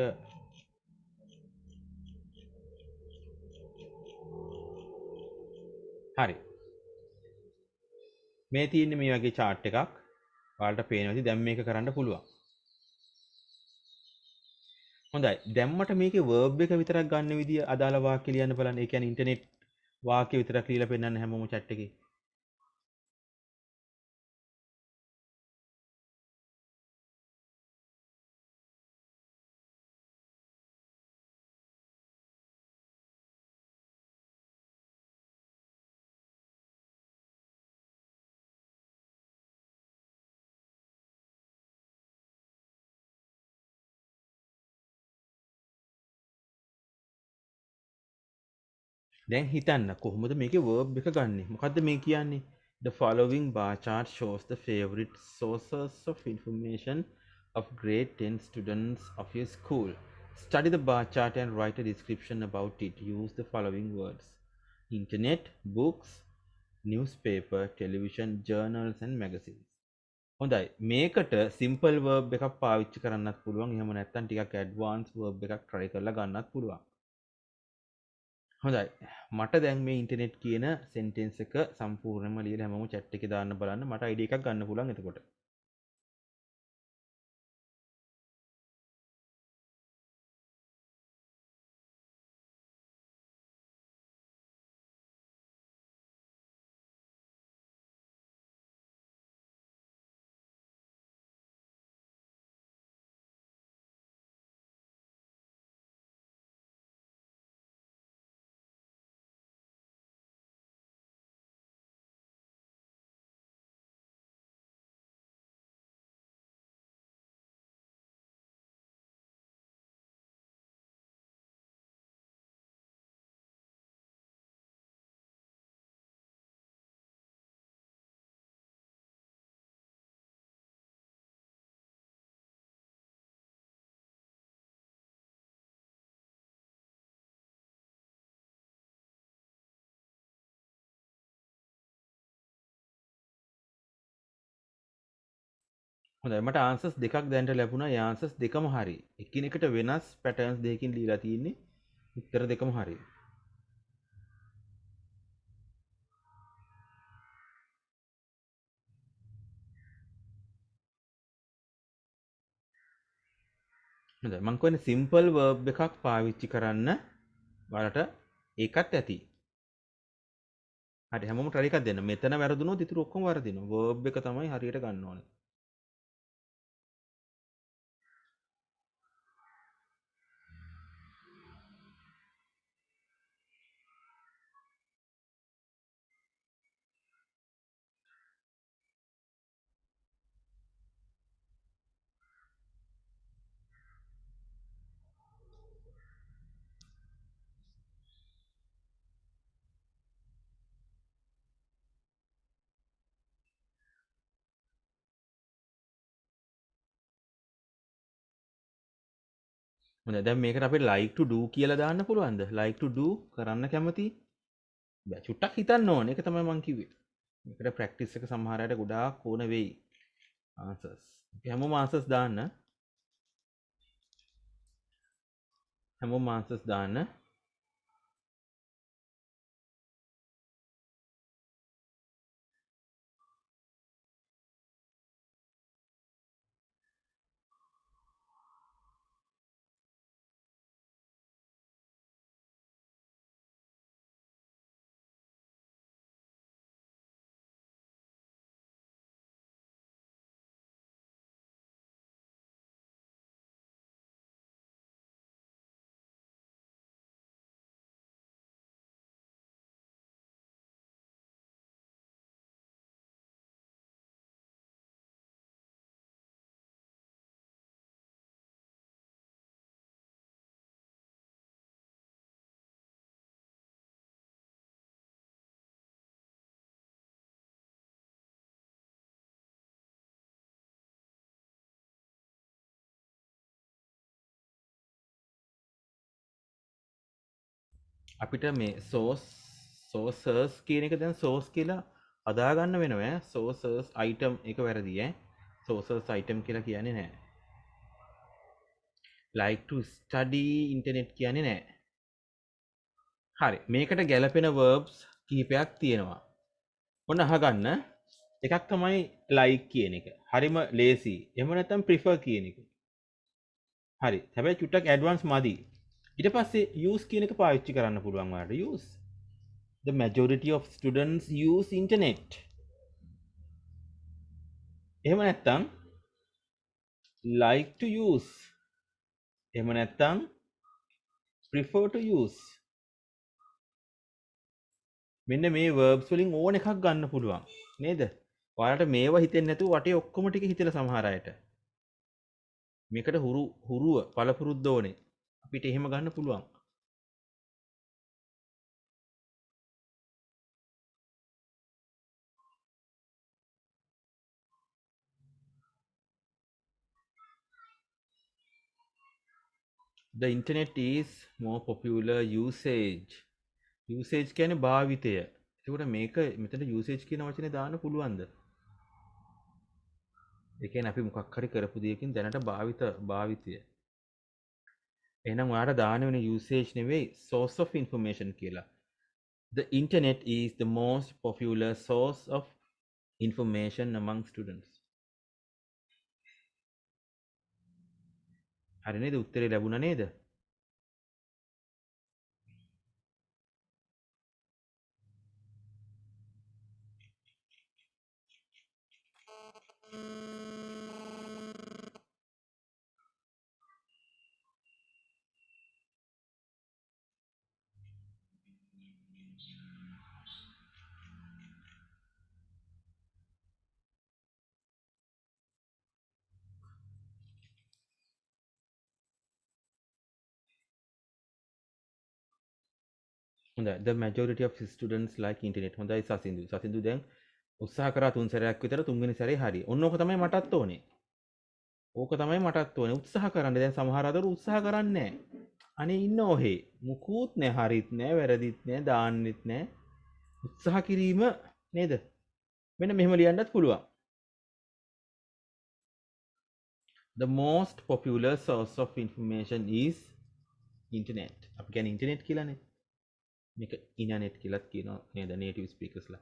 Speaker 1: හරි. මේ තියෙන්නේ මේ වගේ chart එකක්. ඔයාලට පේනවා ඉතින් දැන් මේක කරන්න පුළුවන්. හොඳයි. දැම්මට මේකේ verb එක විතරක් ගන්න විදිය අදාළ වාක්‍ය ලියන්න බලන්න. ඒ කියන්නේ ඉන්ටර්නෙට් වාක්‍ය විතරක් ලියලා පෙන්නන්න හැමෝම chat එකේ. දැන් හිතන්න කොහොමද මේකේ verb එක ගන්නෙ? මොකද්ද මේ කියන්නේ? The following bar chart shows the favorite sources of information of grade 10 students of your school. Study the bar chart and write a description about it. Use the following words: internet, books, newspaper, television, journals and magazines. හොඳයි. මේකට simple verb එකක් පාවිච්චි කරන්නත් පුළුවන්. එහෙම නැත්නම් ටිකක් advanced verb එකක් try කරලා ගන්නත් පුළුවන්. හොඳයි. මට දැන් මේ ඉන්ටර්නෙට් කියන සෙන්ටෙන්ස් එක සම්පූර්ණයෙන්ම ලියලා හැමෝම chat එකේ දාන්න බලන්න. මට ID එකක් ගන්න පුළුවන් එතකොට. හොඳයි. මට answers දෙකක් දැනට ලැබුණා. ඒ answers දෙකම හරි. එකිනෙකට වෙනස් patterns දෙකකින් දීලා තියෙන්නේ. උත්තර දෙකම හරි. හොඳයි. මම කියන්නේ simple verb එකක් පාවිච්චි කරන්න ඔයාලට ඒකත් ඇති. හරි හැමෝම try එකක් දෙන්න. මෙතන වැරදුනොත් ඉතුරු ඔක්කොම වරදිනවා. verb එක තමයි හරියට ගන්න ඕනේ. හොඳයි දැන් මේකට අපිට like to do කියලා දාන්න පුළුවන්ද? like to do කරන්න කැමති? බෑ චුට්ටක් හිතන්න ඕනේ. ඒක තමයි මං කිව්වේ. මේකට ප්‍රැක්ටිස් එක සමහර අයට ගොඩාක් ඕන වෙයි. answers. අපි හැමෝම answers දාන්න. හැමෝම answers දාන්න. අපිට මේ සෝසර්ස් කියන එක දැන් සෝස් කියලා හදාගන්න වෙනවා. සෝසර්ස් අයිටම් එක වැරදි ඈ. සෝසර්ස් අයිටම් කියලා කියන්නේ නැහැ. like to study internet කියන්නේ නැහැ. හරි මේකට ගැලපෙන verbs කිහිපයක් තියෙනවා. ඔන්න අහගන්න. එකක් තමයි like කියන එක. හරිම ලේසි. එහෙම නැත්නම් prefer කියන එක. හරි. හැබැයි චුට්ටක් ඇඩ්වාන්ස් මදි. ඊට පස්සේ use කියන එක පාවිච්චි කරන්න පුළුවන් ඔයාලට. use. The majority of students use internet. එහෙම නැත්නම් like to use. එහෙම නැත්නම් prefer to use. මෙන්න මේ verbs වලින් ඕන එකක් ගන්න පුළුවන්. නේද? ඔයාලට මේවා හිතෙන්නේ නැතුව වටේ ඔක්කොම ටික හිතලා සමහර අයට. මේකට හුරුව පළපුරුද්ද ඕනේ. අපිට එහෙම ගන්න පුළුවන්. The internet is more popular usage. usage කියන්නේ භාවිතය. ඒකට මේක මෙතන usage කියන වචනේ දාන්න පුළුවන්ද? ඒ කියන්නේ අපි මොකක් හරි කරපු දෙයකින් දැනට භාවිතය. එහෙනම් ඔයාලට දාන්න වෙන usage නෙවෙයි source of information කියලා. The internet is the most popular source of information among students. හරි නේද? උත්තරේ ලැබුණා නේද? හොඳයි. The majority of students like internet. හොඳයි සසින්දු. සසින්දු දැන් උත්සාහ කරා 3 සැරයක් විතර තුන්වෙනි සැරේ හරි. ඔන්න ඕක තමයි මටත් ඕනේ. ඕක තමයි මටත් ඕනේ. උත්සාහ කරන්න. දැන් සමහර අතර උත්සාහ කරන්නේ නැහැ. අනේ ඉන්න ඔහේ. මුකුත් නැහැ, හරිත් නැහැ, වැරදිත් නැහැ, දාන්නෙත් නැහැ. උත්සාහ කිරීම නේද? මෙන්න මෙහෙම ලියන්නත් පුළුවන්. The most popular source of information is internet. අපි කියන්නේ internet කියලානේ. මේක internet කියලාත් කියනවා නේද native speakersලා.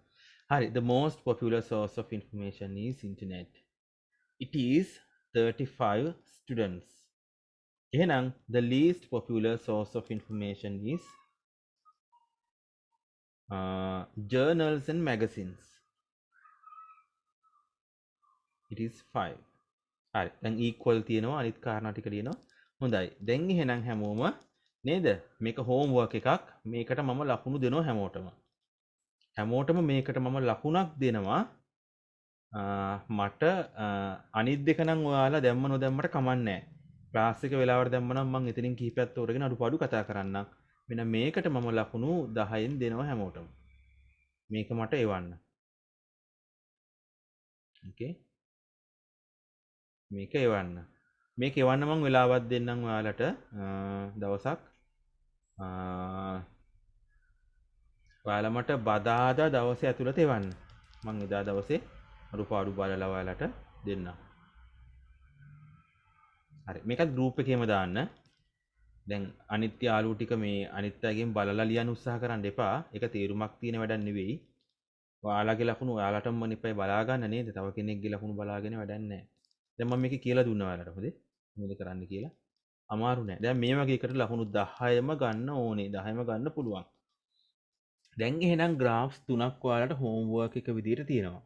Speaker 1: හරි, the most popular source of information is internet. It is 35 students. එහෙනම් the least popular source of information is journals and magazines. It is 5. හරි. දැන් equal තියෙනවා අනිත් කාරණා ටික ලියනවා. හොඳයි. දැන් එහෙනම් හැමෝම නේද? මේක homework එකක්. මේකට මම ලකුණු දෙනවා හැමෝටම. හැමෝටම මේකට මම ලකුණක් දෙනවා. මට අනිත් දෙක නම් ඔයාලා දැම්ම නොදැම්මට කමන්නේ නැහැ. ක්ලාස් එක වෙලාවට දැම්ම නම් මම එතනින් කිහිපයක් තෝරගෙන අඩුපාඩු කතා කරන්නම්. මෙන්න මේකට මම ලකුණු 10න් දෙනවා හැමෝටම. මේක මට එවන්න. ඕකේ. මේක එවන්න. මේක එවන්න මම වෙලාවක් දෙන්නම් ඔයාලට දවසක්. ඔයාලා මට බදාදා දවසේ ඇතුළත එවන්න. මම එදා දවසේ අඩුපාඩු බලලා ඔයාලට දෙන්නම්. හරි. මේකත් ගෲප් එකේම දාන්න. දැන් අනිත් යාළුවෝ ටික මේ අනිත් අයගෙන් බලලා ලියන්න උත්සාහ කරන්න එපා. ඒක තීරුමක් තියෙන වැඩක් නෙවෙයි. ඔයාලගේ ලකුණු ඔයාලටම නිපයි බලා ගන්න නේද? තව කෙනෙක්ගේ ලකුණු බලාගෙන වැඩක් නැහැ. දැන් මම මේක කියලා දුන්නා ඔයාලට. හොඳේ. මොකද කරන්න කියලා. අමාරු නෑ. දැන් මේ වගේ එකට ලකුණු 10ම ගන්න ඕනේ. 10ම ගන්න පුළුවන්. දැන් එහෙනම් ග්‍රාෆ්ස් තුනක් ඔයාලට හෝම්වර්ක් එක විදියට තියෙනවා.